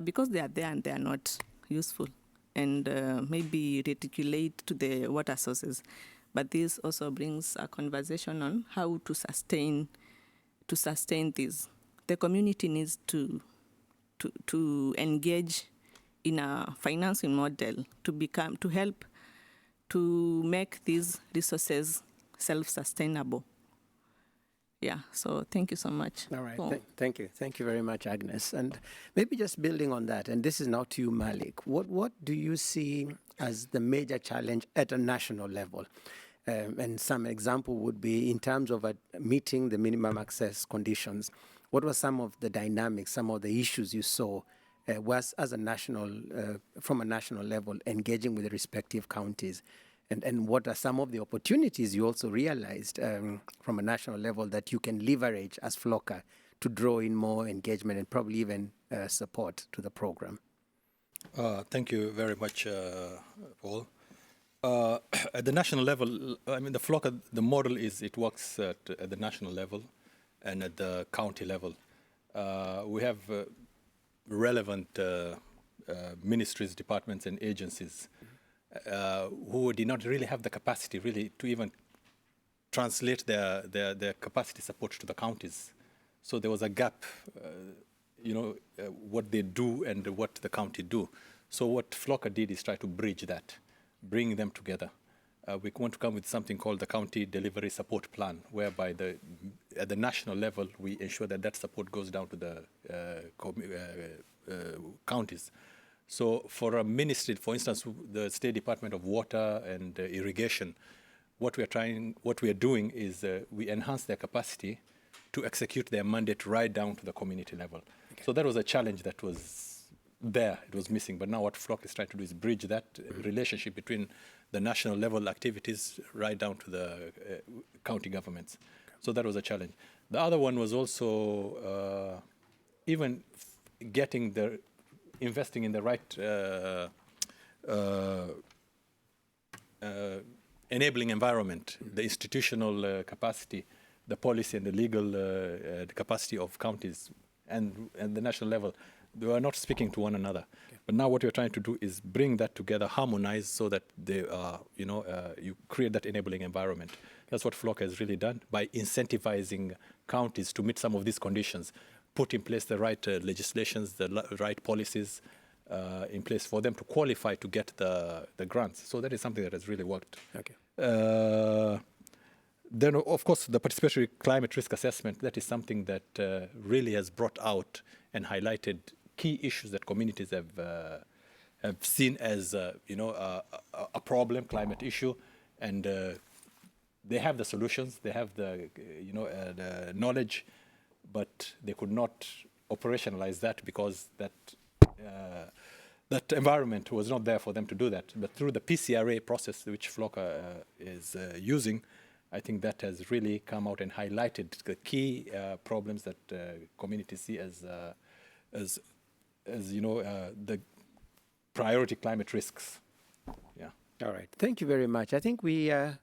because they are there and they are not useful, and maybe reticulate to the water sources. But this also brings a conversation on how to sustain this. The community needs to engage in a financing model to help to make these resources self-sustainable. Yeah, so thank you so much. All right, thank you. Thank you very much, Agnes. And maybe just building on that, and this is now to you, Malik, what do you see as the major challenge at a national level? And some example would be in terms of meeting the minimum access conditions. What were some of the dynamics, some of the issues you saw was as a national, from a national level, engaging with the respective counties? And what are some of the opportunities you also realized from a national level that you can leverage as FLoCCA to draw in more engagement and probably even support to the program? Thank you very much, Paul. At the national level, I mean, the FLoCCA, the model is it works at the national level and at the county level. We have relevant ministries, departments, and agencies who did not really have the capacity really to even translate their capacity support to the counties. So there was a gap, what they do and what the county do. So what FLoCCA did is try to bridge that, bring them together. We want to come with something called the County Delivery Support Plan, whereby at the national level, we ensure that support goes down to the counties. So for a ministry, for instance, the State Department of Water and Irrigation, what we are doing is we enhance their capacity to execute their mandate right down to the community level. Okay. So that was a challenge that was there, it was missing. But now what FLoCCA is trying to do is bridge that relationship between the national level activities right down to the county governments. Okay. So that was a challenge. The other one was also even getting investing in the right enabling environment, the institutional capacity, the policy and the legal the capacity of counties and the national level. They were not speaking to one another. Okay. But now what we're trying to do is bring that together, harmonize so that they you create that enabling environment. That's what FLoCCA has really done by incentivizing counties to meet some of these conditions, put in place the right legislations, the right policies in place for them to qualify to get the grants. So that is something that has really worked. Okay. Then, of course, the participatory climate risk assessment, that is something that really has brought out and highlighted key issues that communities have seen as a problem, climate issue, and they have the solutions, they have the the knowledge, but they could not operationalize that because that that environment was not there for them to do that. But through the PCRA process, which FLoCCA is using, I think that has really come out and highlighted the key problems that communities see as you know, the priority climate risks. Yeah. All right. Thank you very much. I think we are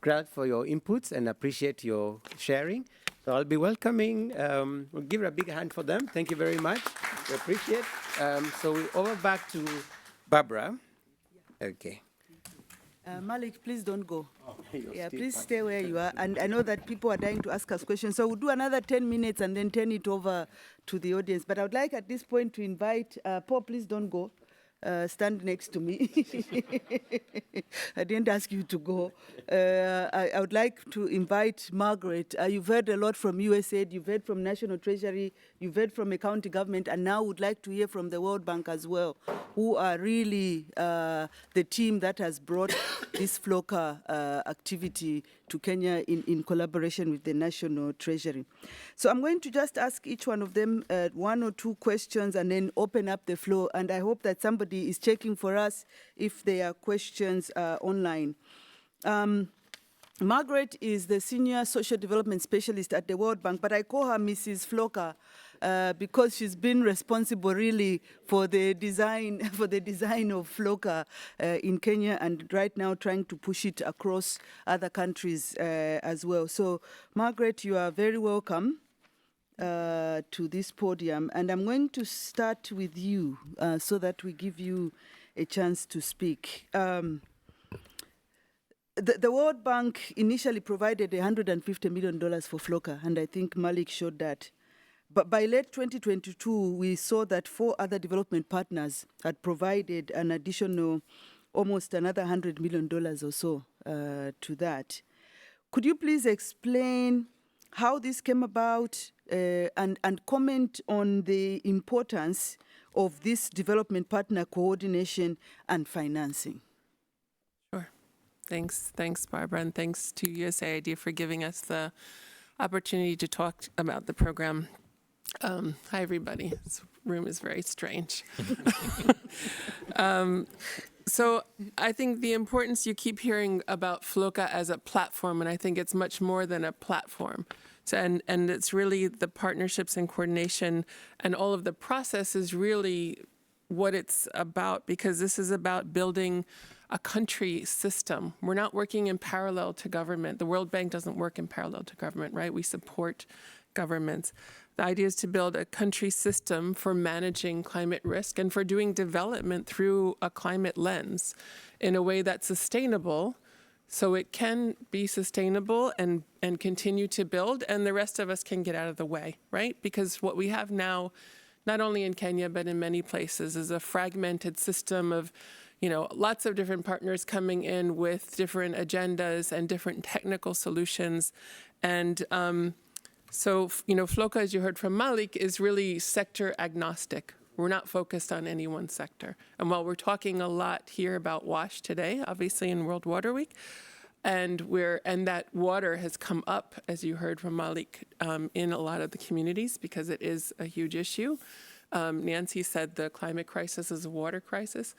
glad for your inputs and appreciate your sharing. So I'll be welcoming, we'll give a big hand for them. Thank you very much. We appreciate. So we over back to Barbara. Okay. Malik, please don't go. Yeah, Please stay where you are. And I know that people are dying to ask us questions. So we'll do another 10 minutes and then turn it over to the audience. But I would like at this point to invite, Paul, please don't go. Stand next to me. I didn't ask you to go. I would like to invite Margaret. You've heard a lot from USAID, you've heard from National Treasury, you've heard from a county government, and now would like to hear from the World Bank as well, who are really the team that has brought this FLoCCA activity to Kenya in collaboration with the National Treasury. So I'm going to just ask each one of them one or two questions and then open up the floor. And I hope that somebody is checking for us if there are questions online. Margaret is the Senior Social Development Specialist at the World Bank, but I call her Mrs. FLoCCA because she's been responsible really for the design of FLoCCA in Kenya, and right now trying to push it across other countries as well. So, Margaret, you are very welcome to this podium, and I'm going to start with you so that we give you a chance to speak. The World Bank initially provided $150 million for FLoCCA, and I think Malik showed that. But by late 2022, we saw that 4 other development partners had provided an additional almost another $100 million or so to that. Could you please explain how this came about and comment on the importance of this development partner coordination and financing? Thanks, Barbara, and thanks to USAID for giving us the opportunity to talk about the program. Hi, everybody. This room is very strange. So I think the importance, you keep hearing about FLoCCA as a platform, and I think it's much more than a platform. So, and it's really the partnerships and coordination, and all of the process is really what it's about, because this is about building a country system. We're not working in parallel to government. The World Bank doesn't work in parallel to government, right? We support governments. The idea is to build a country system for managing climate risk and for doing development through a climate lens in a way that's sustainable, so it can be sustainable and continue to build, and the rest of us can get out of the way, right? Because what we have now, not only in Kenya, but in many places, is a fragmented system of, you know, lots of different partners coming in with different agendas and different technical solutions. And so, you know, FLoCCA, as you heard from Malik, is really sector agnostic. We're not focused on any one sector. And while we're talking a lot here about WASH today, obviously in World Water Week, and that water has come up, as you heard from Malik, in a lot of the communities because it is a huge issue. Nancy said the climate crisis is a water crisis.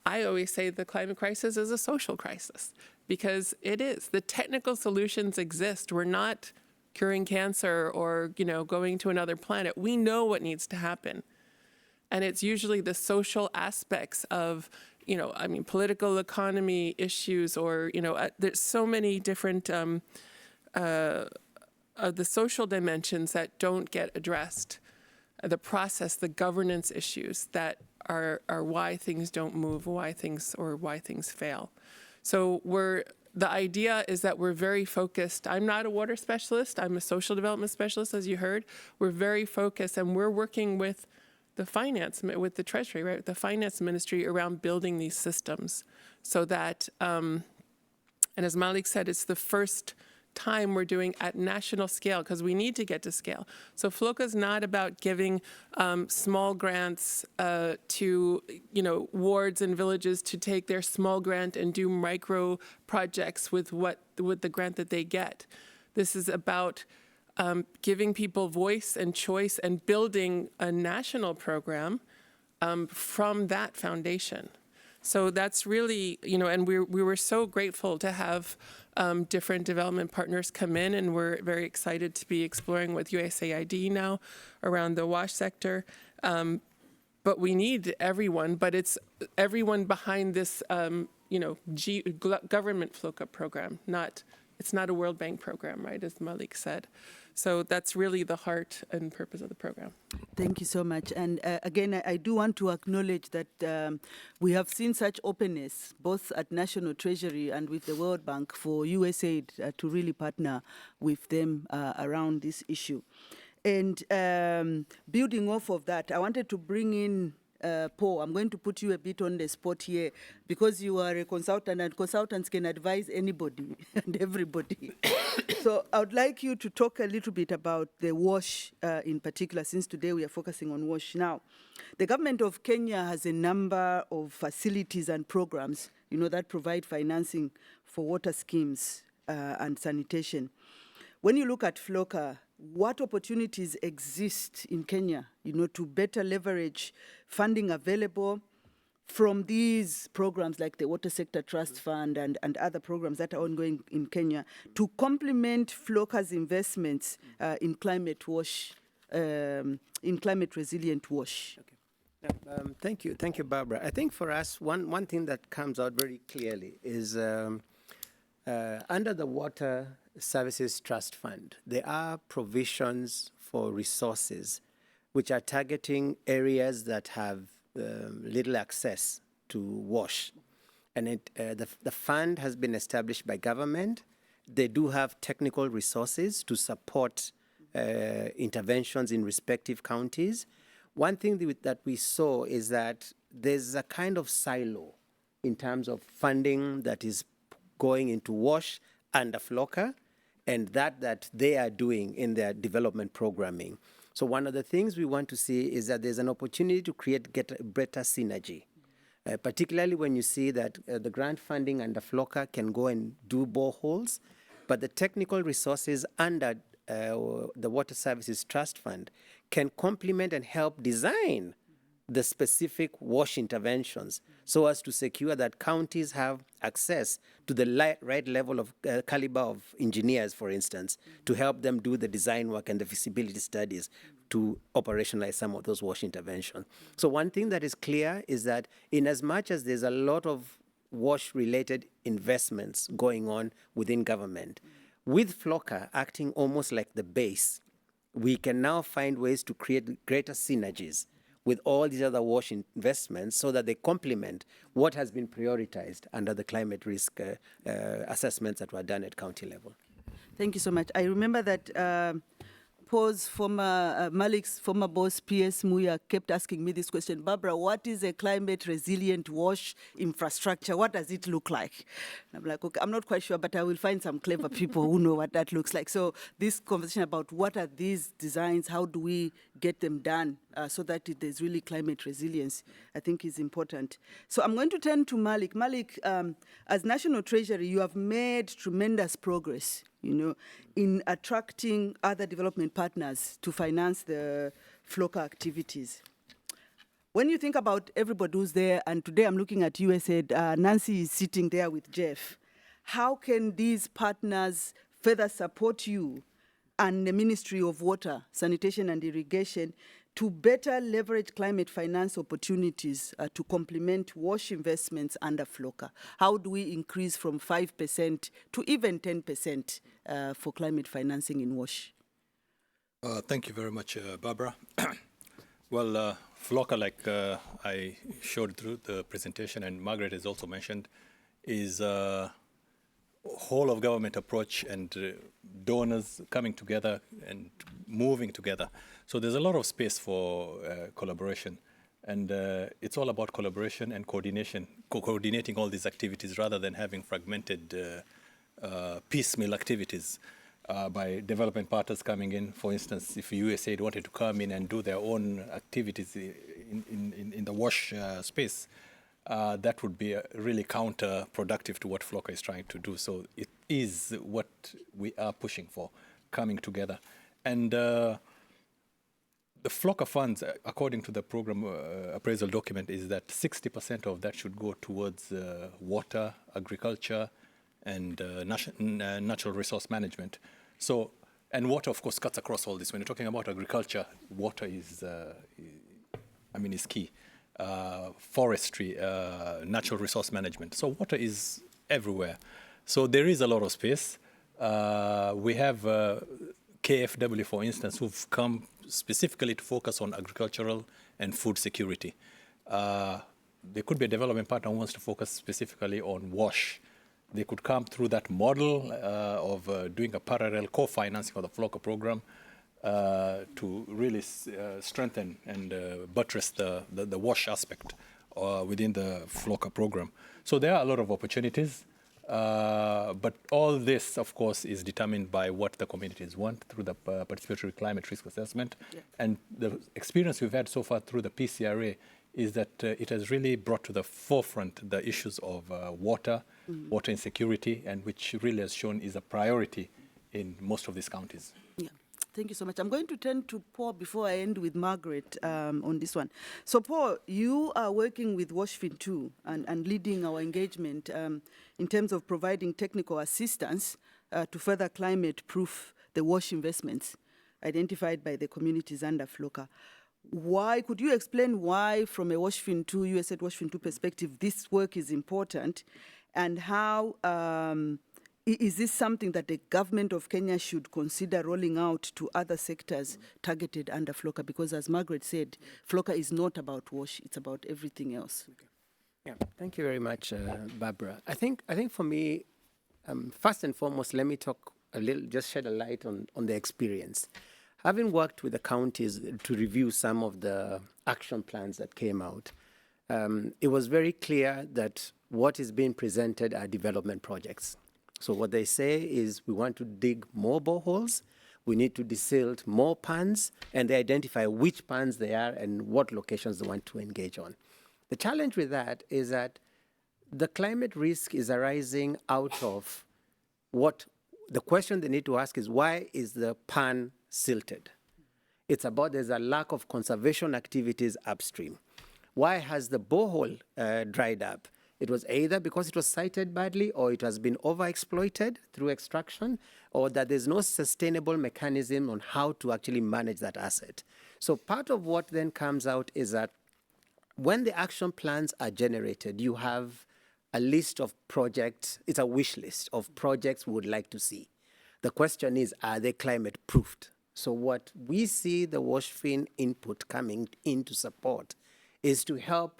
I always say the climate crisis is a social crisis, because it is. The technical solutions exist. We're not curing cancer or, you know, going to another planet. We know what needs to happen. And it's usually the social aspects of, you know, I mean, political economy issues, or, you know, there's so many different of the social dimensions that don't get addressed. The process, the governance issues that are why things don't move, why things fail. So the idea is that we're very focused. I'm not a water specialist. I'm a social development specialist, as you heard. We're very focused, and we're working with the Treasury, right, the finance ministry, around building these systems so that, and as Malik said, it's the first time we're doing at national scale, because we need to get to scale. So FLoCCA is not about giving small grants to, you know, wards and villages to take their small grant and do micro projects with the grant that they get. This is about giving people voice and choice and building a national program from that foundation. So that's really, and we were so grateful to have different development partners come in, and we're very excited to be exploring with USAID now around the WASH sector. But we need everyone, but it's everyone behind this, government FLoCCA program, it's not a World Bank program, right, as Malik said. So that's really the heart and purpose of the program. Thank you so much. And again, I do want to acknowledge that we have seen such openness, both at National Treasury and with the World Bank, for USAID to really partner with them around this issue. And building off of that, I wanted to bring in Paul. I'm going to put you a bit on the spot here because you are a consultant, and consultants can advise anybody and everybody. So I would like you to talk a little bit about the WASH in particular, since today we are focusing on WASH. Now, the government of Kenya has a number of facilities and programs, that provide financing for water schemes and sanitation. When you look at FLoCCA, what opportunities exist in Kenya, to better leverage funding available from these programs like the Water Sector Trust Fund and other programs that are ongoing in Kenya to complement FLoCCA's investments in climate WASH, in climate resilient WASH? Okay. Thank you, Barbara. I think for us, one thing that comes out very clearly is under the Water Services Trust Fund, there are provisions for resources which are targeting areas that have little access to WASH. And the fund has been established by government. They do have technical resources to support interventions in respective counties. One thing that we saw is that there's a kind of silo in terms of funding that is going into WASH under FLoCCA, and that they are doing in their development programming. So one of the things we want to see is that there's an opportunity to get better synergy, particularly when you see that the grant funding under FLoCCA can go and do boreholes, but the technical resources under the Water Services Trust Fund can complement and help design the specific WASH interventions so as to secure that counties have access to the right level of caliber of engineers, for instance, to help them do the design work and the feasibility studies to operationalize some of those WASH interventions. So one thing that is clear is that in as much as there's a lot of WASH-related investments going on within government, with FLoCCA acting almost like the base, we can now find ways to create greater synergies with all these other WASH investments so that they complement what has been prioritized under the climate risk assessments that were done at county level. Thank you so much. I remember that Malik's former boss, P.S. Muya, kept asking me this question, Barbara, what is a climate resilient WASH infrastructure? What does it look like? And I'm like, okay, I'm not quite sure, but I will find some clever people who know what that looks like. So this conversation about what are these designs, how do we get them done so that there's really climate resilience, I think is important. So I'm going to turn to Malik. Malik, as National Treasury, you have made tremendous progress, in attracting other development partners to finance the FLoCCA activities. When you think about everybody who's there, and today I'm looking at USAID, Nancy is sitting there with Jeff, how can these partners further support you and the Ministry of Water, Sanitation and Irrigation to better leverage climate finance opportunities to complement WASH investments under FLoCCA? How do we increase from 5% to even 10% for climate financing in WASH? Thank you very much, Barbara. Well, FLoCCA, like I showed through the presentation and Margaret has also mentioned, is a whole of government approach and donors coming together and moving together. So there's a lot of space for collaboration. And it's all about collaboration and coordination, coordinating all these activities rather than having fragmented piecemeal activities by development partners coming in. For instance, if USAID wanted to come in and do their own activities in the WASH space, that would be really counterproductive to what FLoCCA is trying to do. So it is what we are pushing for, coming together. And the FLoCCA funds, according to the program appraisal document, is that 60% of that should go towards water, agriculture, and natural resource management. So, and water, of course, cuts across all this. When you're talking about agriculture, water is, is key. Forestry, natural resource management. So water is everywhere. So there is a lot of space. We have KFW, for instance, who've come specifically to focus on agricultural and food security. There could be a development partner who wants to focus specifically on WASH. They could come through that model of doing a parallel co-financing of the FLoCCA program to really strengthen and buttress the WASH aspect within the FLoCCA program. So there are a lot of opportunities, but all this, of course, is determined by what the communities want through the participatory climate risk assessment. Yeah. And the experience we've had so far through the PCRA is that it has really brought to the forefront the issues of water, water insecurity, and which really has shown is a priority in most of these counties. Yeah. Thank you so much. I'm going to turn to Paul before I end with Margaret on this one. So, Paul, you are working with WashFin too and leading our engagement in terms of providing technical assistance to further climate-proof the WASH investments identified by the communities under FLoCCA. Why, could you explain why, from a WashFin 2, USAID WashFin 2 perspective, this work is important, and how is this something that the government of Kenya should consider rolling out to other sectors targeted under FLoCCA? Because as Margaret said, FLoCCA is not about WASH, it's about everything else. Okay. Yeah, thank you very much, Barbara. I think for me, first and foremost, let me talk a little, just shed a light on the experience. Having worked with the counties to review some of the action plans that came out, it was very clear that what is being presented are development projects. So what they say is we want to dig more boreholes, we need to desilt more ponds, and they identify which ponds they are and what locations they want to engage on. The challenge with that is that the climate risk is arising out of what the question they need to ask is, why is the pond silted? It's about there's a lack of conservation activities upstream. Why has the borehole dried up? It was either because it was sited badly, or it has been overexploited through extraction, or that there's no sustainable mechanism on how to actually manage that asset. So part of what then comes out is that when the action plans are generated, you have a list of projects, it's a wish list of projects we would like to see. The question is, are they climate proofed? So what we see the WashFin input coming in to support is to help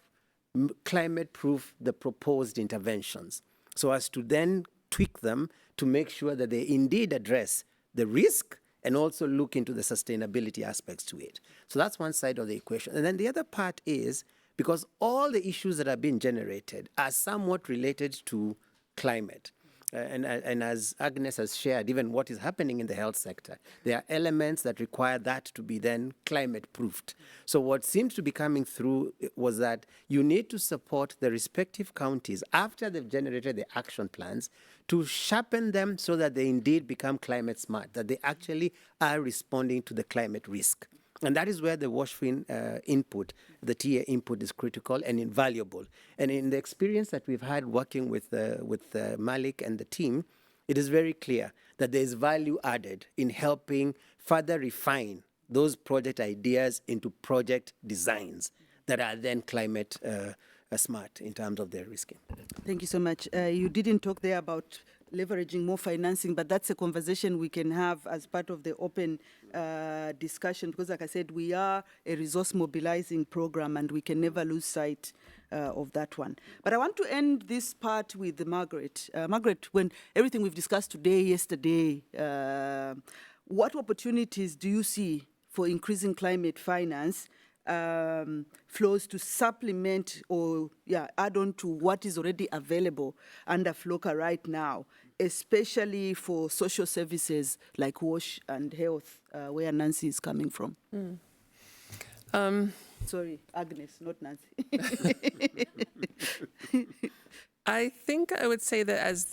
climate-proof the proposed interventions, so as to then tweak them to make sure that they indeed address the risk and also look into the sustainability aspects to it. So that's one side of the equation. And then the other part is, because all the issues that are being generated are somewhat related to climate. And as Agnes has shared, even what is happening in the health sector, there are elements that require that to be then climate-proofed. So what seems to be coming through was that you need to support the respective counties after they've generated the action plans to sharpen them so that they indeed become climate smart, that they actually are responding to the climate risk. And that is where the WashFin input, the TA input, is critical and invaluable. And in the experience that we've had working with Malik and the team, it is very clear that there is value added in helping further refine those project ideas into project designs that are then climate smart in terms of their risking. Thank you so much. You didn't talk there about leveraging more financing, but that's a conversation we can have as part of the open discussion, because like I said, we are a resource mobilizing program and we can never lose sight of that one. But I want to end this part with Margaret. Margaret, when everything we've discussed today, yesterday, what opportunities do you see for increasing climate finance flows to supplement or add on to what is already available under FLoCCA right now, especially for social services like WASH and health, where Nancy is coming from? Sorry, Agnes, not Nancy. I think I would say that as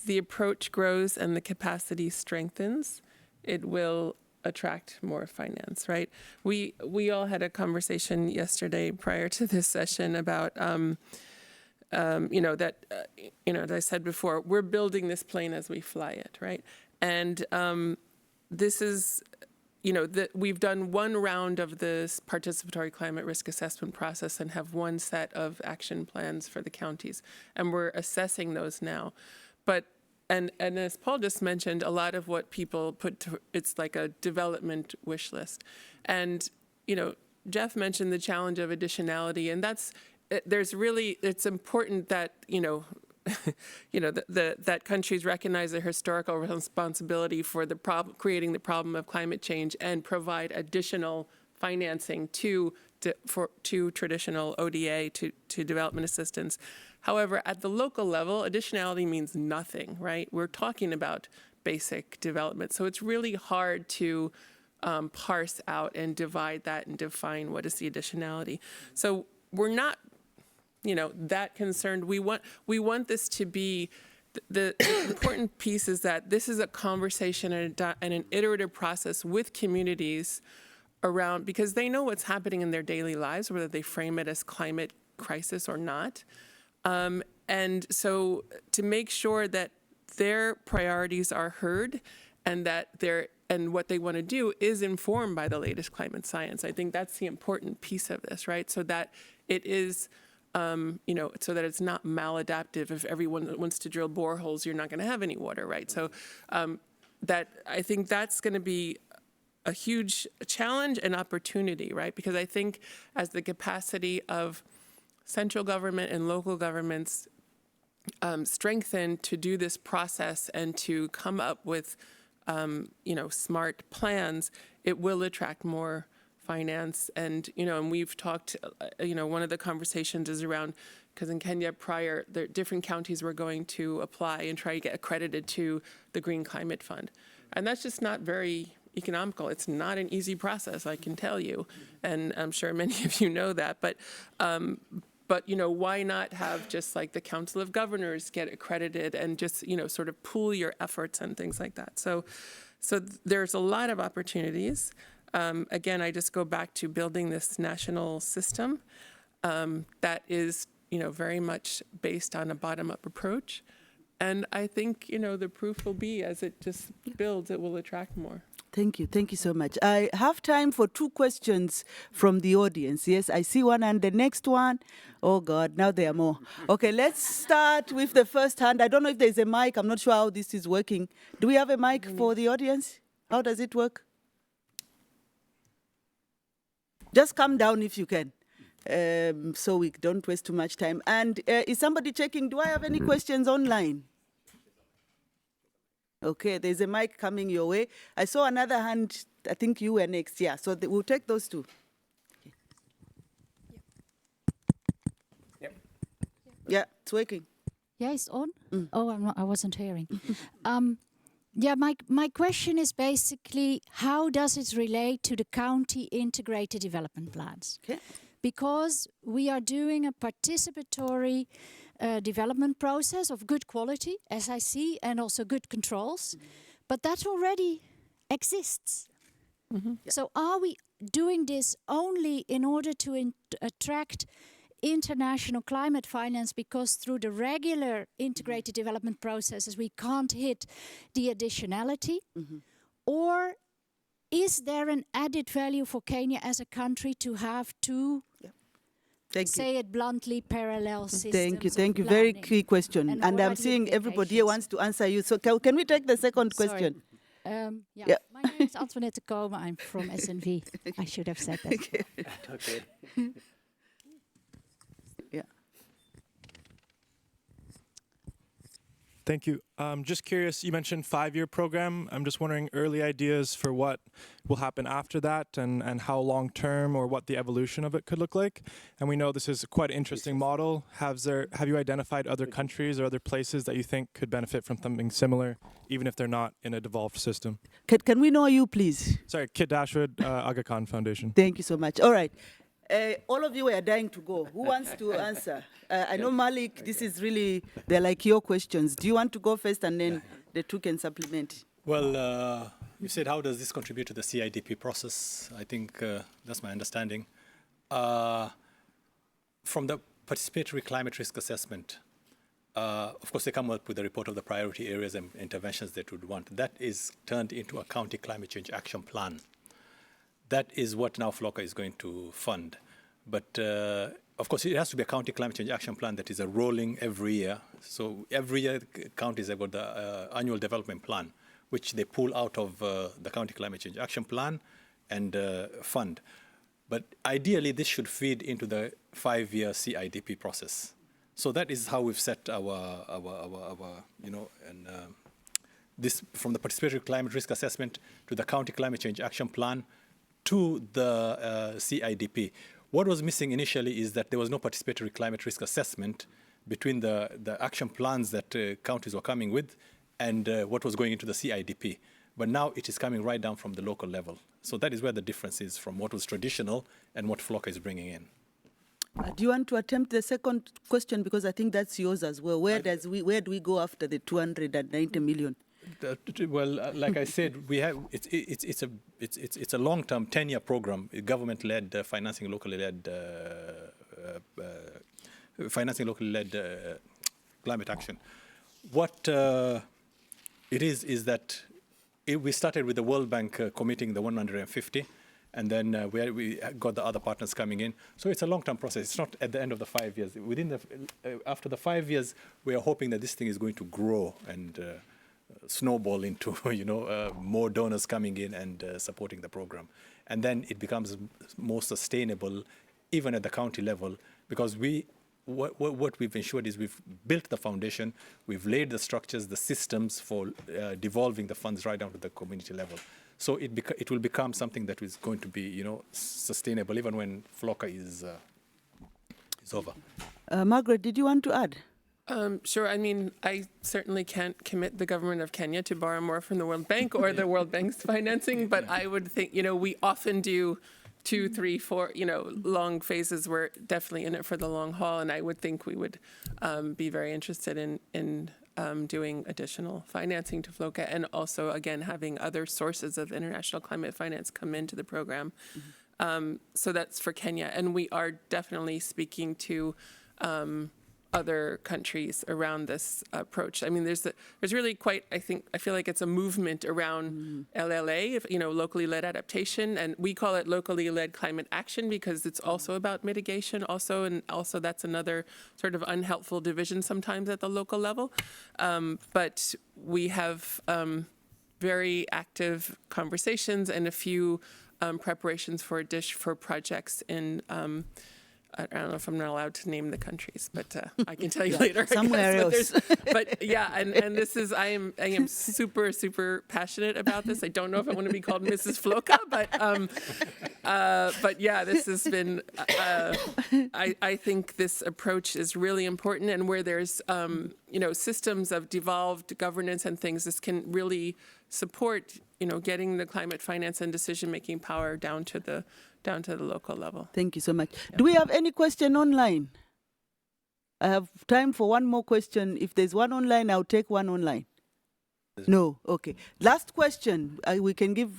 the approach grows and the capacity strengthens, it will attract more finance, right? We all had a conversation yesterday prior to this session about, as I said before, we're building this plane as we fly it, right? And this is, we've done one round of this participatory climate risk assessment process and have one set of action plans for the counties, and we're assessing those now. But and as Paul just mentioned, a lot of what people it's like a development wish list. And, Jeff mentioned the challenge of additionality, and it's important that, that countries recognize their historical responsibility for creating the problem of climate change and provide additional financing to traditional ODA, to development assistance. However, at the local level, additionality means nothing, right? We're talking about basic development. So it's really hard to parse out and divide that and define what is the additionality. So we're not, that concerned. We want this to be, the important piece is that this is a conversation and an iterative process with communities around, because they know what's happening in their daily lives, whether they frame it as climate crisis or not. And so to make sure that their priorities are heard and that and what they want to do is informed by the latest climate science. I think that's the important piece of this, right? So that it is, so that it's not maladaptive. If everyone wants to drill boreholes, you're not going to have any water, right? So that I think that's going to be a huge challenge and opportunity, right? Because I think as the capacity of central government and local governments strengthen to do this process and to come up with, smart plans, it will attract more finance. And, and we've talked, one of the conversations is around, because in Kenya prior, different counties were going to apply and try to get accredited to the Green Climate Fund. And that's just not very economical. It's not an easy process, I can tell you. And I'm sure many of you know that. But why not have just like the Council of Governors get accredited and just, sort of pool your efforts and things like that. So there's a lot of opportunities. Again, I just go back to building this national system that is, very much based on a bottom-up approach. And I think, the proof will be as it just builds, it will attract more. Thank you. Thank you so much. I have time for 2 questions from the audience. Yes, I see one, and the next one, oh God, now there are more. Okay, let's start with the first hand. I don't know if there's a mic. I'm not sure how this is working. Do we have a mic for the audience? How does it work? Just come down if you can, so we don't waste too much time. And is somebody checking, do I have any questions online? Okay, there's a mic coming your way. I saw another hand. I think you were next. Yeah, so we'll take those 2. Okay. Yep. Yeah, it's working. Yeah, it's on? Oh, I wasn't hearing. My question is basically, how does it relate to the county integrated development plans? Okay. Because we are doing a participatory development process of good quality, as I see, and also good controls, but that already exists. Mm-hmm. Yeah. So are we doing this only in order to attract international climate finance, because through the regular integrated development processes we can't hit the additionality? Mm-hmm. Or is there an added value for Kenya as a country to have 2, say it bluntly, parallel systems? Thank you. Very key question. And I'm seeing everybody here wants to answer you. So can we take the second question? My name is Antoinette Komen. I'm from SNV. I should have said that. Okay. Yeah. Thank you. Just curious, you mentioned 5-year program. I'm just wondering early ideas for what will happen after that and how long term or what the evolution of it could look like. And we know this is quite an interesting model. Have you identified other countries or other places that you think could benefit from something similar, even if they're not in a devolved system? Can we know you, please? Sorry, Kid Dashwood, Aga Khan Foundation. Thank you so much. All right. All of you are dying to go. Who wants to answer? I know Malik, this is really, they're like your questions. Do you want to go first and then the 2 can supplement? Well, You said, how does this contribute to the CIDP process? I think that's my understanding. From the participatory climate risk assessment, of course, they come up with a report of the priority areas and interventions that would want. That is turned into a county climate change action plan. That is what now FLoCCA is going to fund. But of course, it has to be a county climate change action plan that is a rolling every year. So every year, counties have got the annual development plan, which they pull out of the county climate change action plan and fund. But ideally, this should feed into the 5-year CIDP process. So that is how we've set our this from the participatory climate risk assessment to the county climate change action plan to the CIDP. What was missing initially is that there was no participatory climate risk assessment between the action plans that counties were coming with and what was going into the CIDP. But now it is coming right down from the local level. So that is where the difference is from what was traditional and what FLoCCA is bringing in. Do you want to attempt the second question? Because I think that's yours as well. Where do we go after the 290 million? Well, like I said, we have it's a long-term 10-year program, government-led financing, locally led climate action. What it is that we started with the World Bank committing the 150, and then we got the other partners coming in. So it's a long-term process. It's not at the end of the 5 years. After the 5 years, we are hoping that this thing is going to grow and snowball into more donors coming in and supporting the program, and then it becomes more sustainable, even at the county level, because what we've ensured is we've built the foundation, we've laid the structures, the systems for devolving the funds right down to the community level. So it will become something that is going to be sustainable even when FLoCCA is over. Margaret, did you want to add? Sure. I mean, I certainly can't commit the government of Kenya to borrow more from the World Bank or the World Bank's financing, but I would think, we often do 2, 3, 4, long phases. We're definitely in it for the long haul, and I would think we would be very interested in doing additional financing to FLoCCA, and also, again, having other sources of international climate finance come into the program. Mm-hmm. So that's for Kenya, and we are definitely speaking to other countries around this approach. I mean, there's really quite, I feel like it's a movement around LLA, locally led adaptation, and we call it locally led climate action because it's also about mitigation and also that's another sort of unhelpful division sometimes at the local level. But we have very active conversations and a few preparations for projects in I don't know if I'm not allowed to name the countries, but I can tell you later. Somewhere else. But yeah, and this is I am super, super passionate about this. I don't know if I want to be called Mrs. FLoCCA, but yeah, this has been. I think this approach is really important, and where there's systems of devolved governance and things, this can really support getting the climate finance and decision-making power down to the local level. Thank you so much. Yeah. Do we have any question online? I have time for one more question. If there's one online, I'll take one online. No? Okay. Last question. We can give...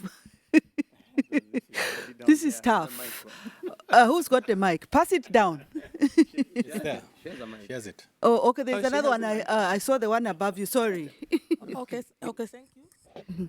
This is tough. Who's got the mic? Pass it down. It's there. She has it. Oh, okay. There's another one. I saw the one above you. Sorry. Okay, thank you.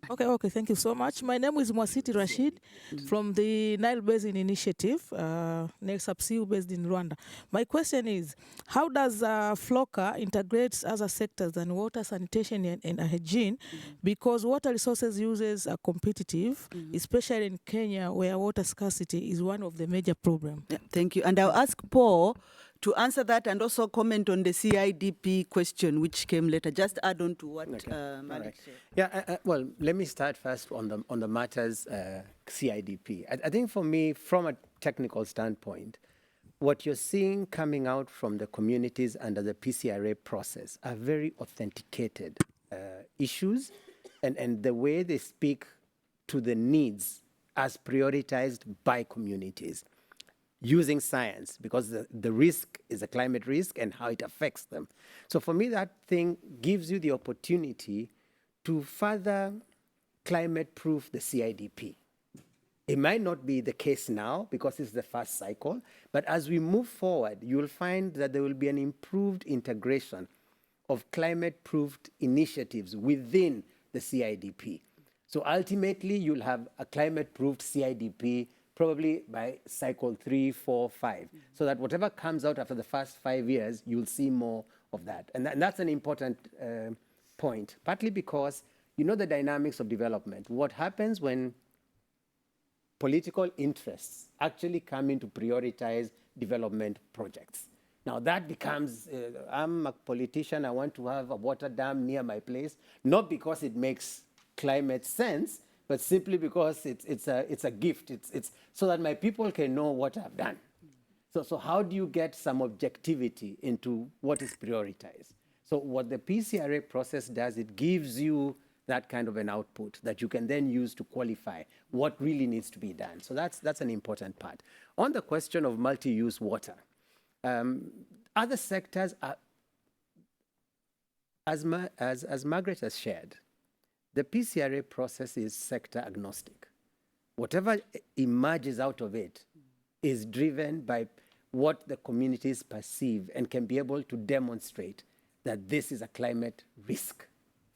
Okay, thank you so much. My name is Mwasiti Rashid from the Nile Basin Initiative, NELSAPSIU based in Rwanda. My question is, how does FLoCCA integrate other sectors than water, sanitation, and hygiene? Because water resources uses are competitive, especially in Kenya, where water scarcity is one of the major problems. Yeah, thank you. And I'll ask Paul to answer that and also comment on the CIDP question, which came later. Just add on to what Malik said. Yeah, well, let me start first on the matters CIDP. I think for me, from a technical standpoint, what you're seeing coming out from the communities under the PCRA process are very authenticated issues, and the way they speak to the needs as prioritized by communities, using science, because the risk is a climate risk and how it affects them. So for me, that thing gives you the opportunity to further climate-proof the CIDP. It might not be the case now because it's the first cycle, but as we move forward, you'll find that there will be an improved integration of climate-proofed initiatives within the CIDP. So ultimately, you'll have a climate-proofed CIDP probably by cycle 3, 4, 5, so that whatever comes out after the first 5 years, you'll see more of that. And that's an important point, partly because you know the dynamics of development. What happens when political interests actually come in to prioritize development projects? Now that becomes, I'm a politician, I want to have a water dam near my place, not because it makes climate sense, but simply because it's a gift. It's so that my people can know what I've done. So how do you get some objectivity into what is prioritized? So what the PCRA process does, it gives you that kind of an output that you can then use to qualify what really needs to be done. So that's an important part. On the question of multi-use water, other sectors are, as Margaret has shared, the PCRA process is sector agnostic. Whatever emerges out of it is driven by what the communities perceive and can be able to demonstrate that this is a climate risk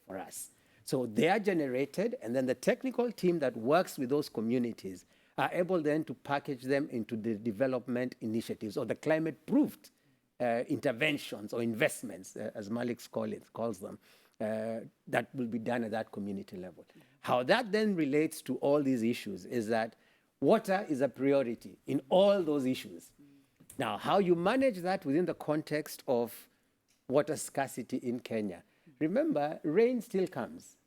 for us. So they are generated, and then the technical team that works with those communities are able then to package them into the development initiatives or the climate-proofed interventions or investments, as Malik calls them, that will be done at that community level. How that then relates to all these issues is that water is a priority in all those issues. Now, how you manage that within the context of water scarcity in Kenya. Remember, rain still comes.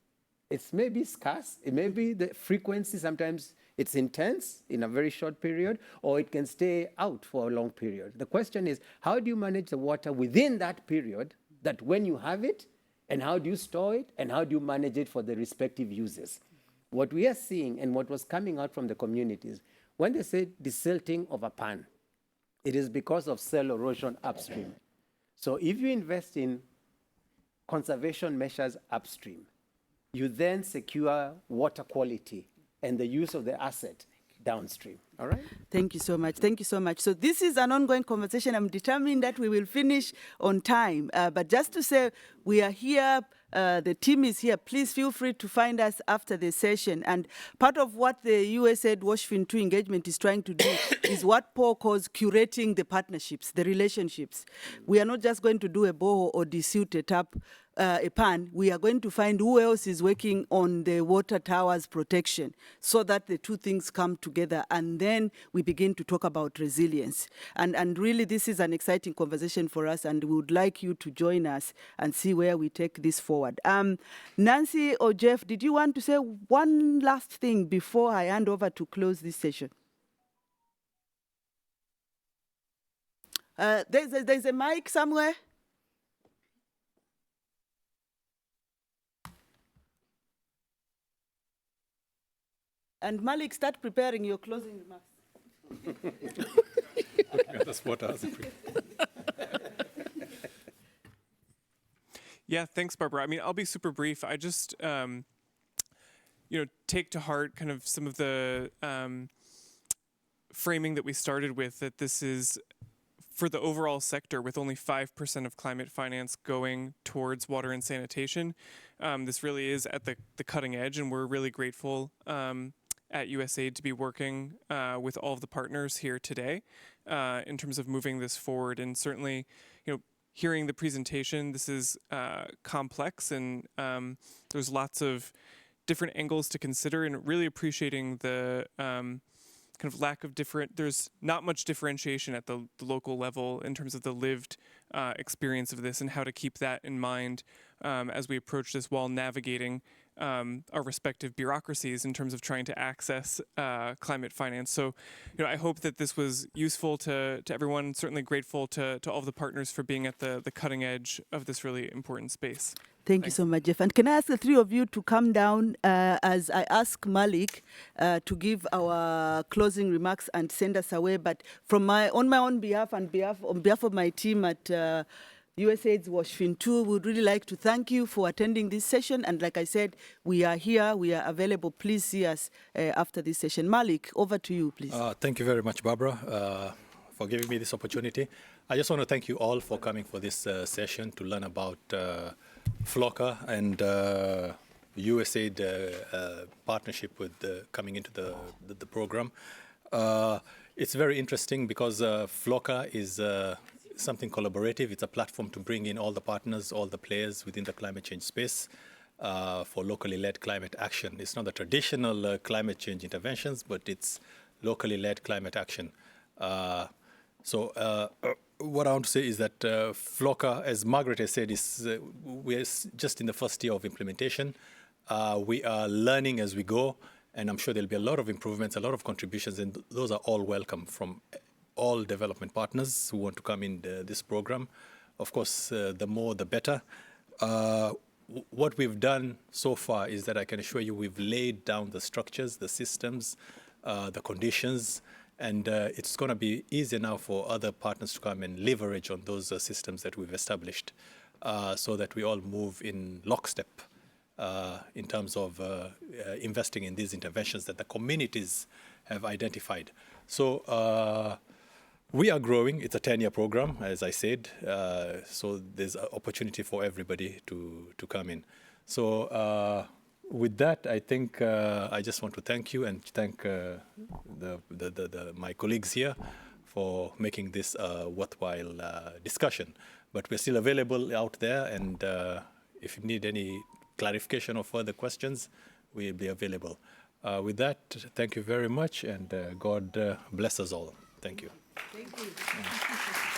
It's maybe scarce, it may be the frequency, sometimes it's intense in a very short period, or it can stay out for a long period. The question is, how do you manage the water within that period, that when you have it, and how do you store it, and how do you manage it for the respective uses? What we are seeing, and what was coming out from the communities, when they say desilting of a pan, it is because of soil erosion upstream. So if you invest in conservation measures upstream, you then secure water quality and the use of the asset downstream. All right? Thank you so much. Thank you so much. So this is an ongoing conversation. I'm determined that we will finish on time. But just to say, we are here. The team is here. Please feel free to find us after the session. And part of what the USAID WashFin 2 engagement is trying to do is what Paul calls curating the partnerships, the relationships. We are not just going to do a borehole or desuit a tap, a pan. We are going to find who else is working on the water towers protection so that the two things come together, and then we begin to talk about resilience. And really, this is an exciting conversation for us, and we would like you to join us and see where we take this forward. Nancy or Jeff, did you want to say one last thing before I hand over to close this session? There's a mic somewhere. And Malik, start preparing your closing remarks. That's what I was Yeah, thanks, Barbara. I mean, I'll be super brief. I just, take to heart kind of some of the framing that we started with, that this is, for the overall sector, with only 5% of climate finance going towards water and sanitation, this really is at the cutting edge, and we're really grateful at USAID to be working with all of the partners here today in terms of moving this forward. And certainly, hearing the presentation, this is complex, and there's lots of different angles to consider, and really appreciating the kind of lack of there's not much differentiation at the local level in terms of the lived experience of this, and how to keep that in mind as we approach this while navigating our respective bureaucracies in terms of trying to access climate finance. So, I hope that this was useful to everyone. Certainly grateful to all of the partners for being at the cutting edge of this really important space. Thank you so much, Jeff. And can I ask the three of you to come down as I ask Malik to give our closing remarks and send us away. But on my own behalf and on behalf of my team at USAID's WashFin 2 would really like to thank you for attending this session. And like I said, we are here, we are available. Please see us after this session. Malik, over to you, please. Thank you very much, Barbara, for giving me this opportunity. I just want to thank you all for coming for this session to learn about FLoCCA and USAID partnership with coming into the program. It's very interesting because FLoCCA is something collaborative. It's a platform to bring in all the partners, all the players within the climate change space for locally led climate action. It's not the traditional climate change interventions, but it's locally led climate action. So what I want to say is that FLoCCA, as Margaret has said, we're just in the first year of implementation. We are learning as we go, and I'm sure there'll be a lot of improvements, a lot of contributions, and those are all welcome from all development partners who want to come in this program. Of course, the more the better. What we've done so far is that I can assure you we've laid down the structures, the systems, the conditions, and it's going to be easier now for other partners to come and leverage on those systems that we've established so that we all move in lockstep in terms of investing in these interventions that the communities have identified. So we are growing. It's a 10-year program, as I said, so there's an opportunity for everybody to come in. So with that, I think I just want to thank you and thank my colleagues here for making this a worthwhile discussion. But we're still available out there, and if you need any clarification or further questions, we'll be available. With that, thank you very much, and God bless us all. Thank you. Thank you.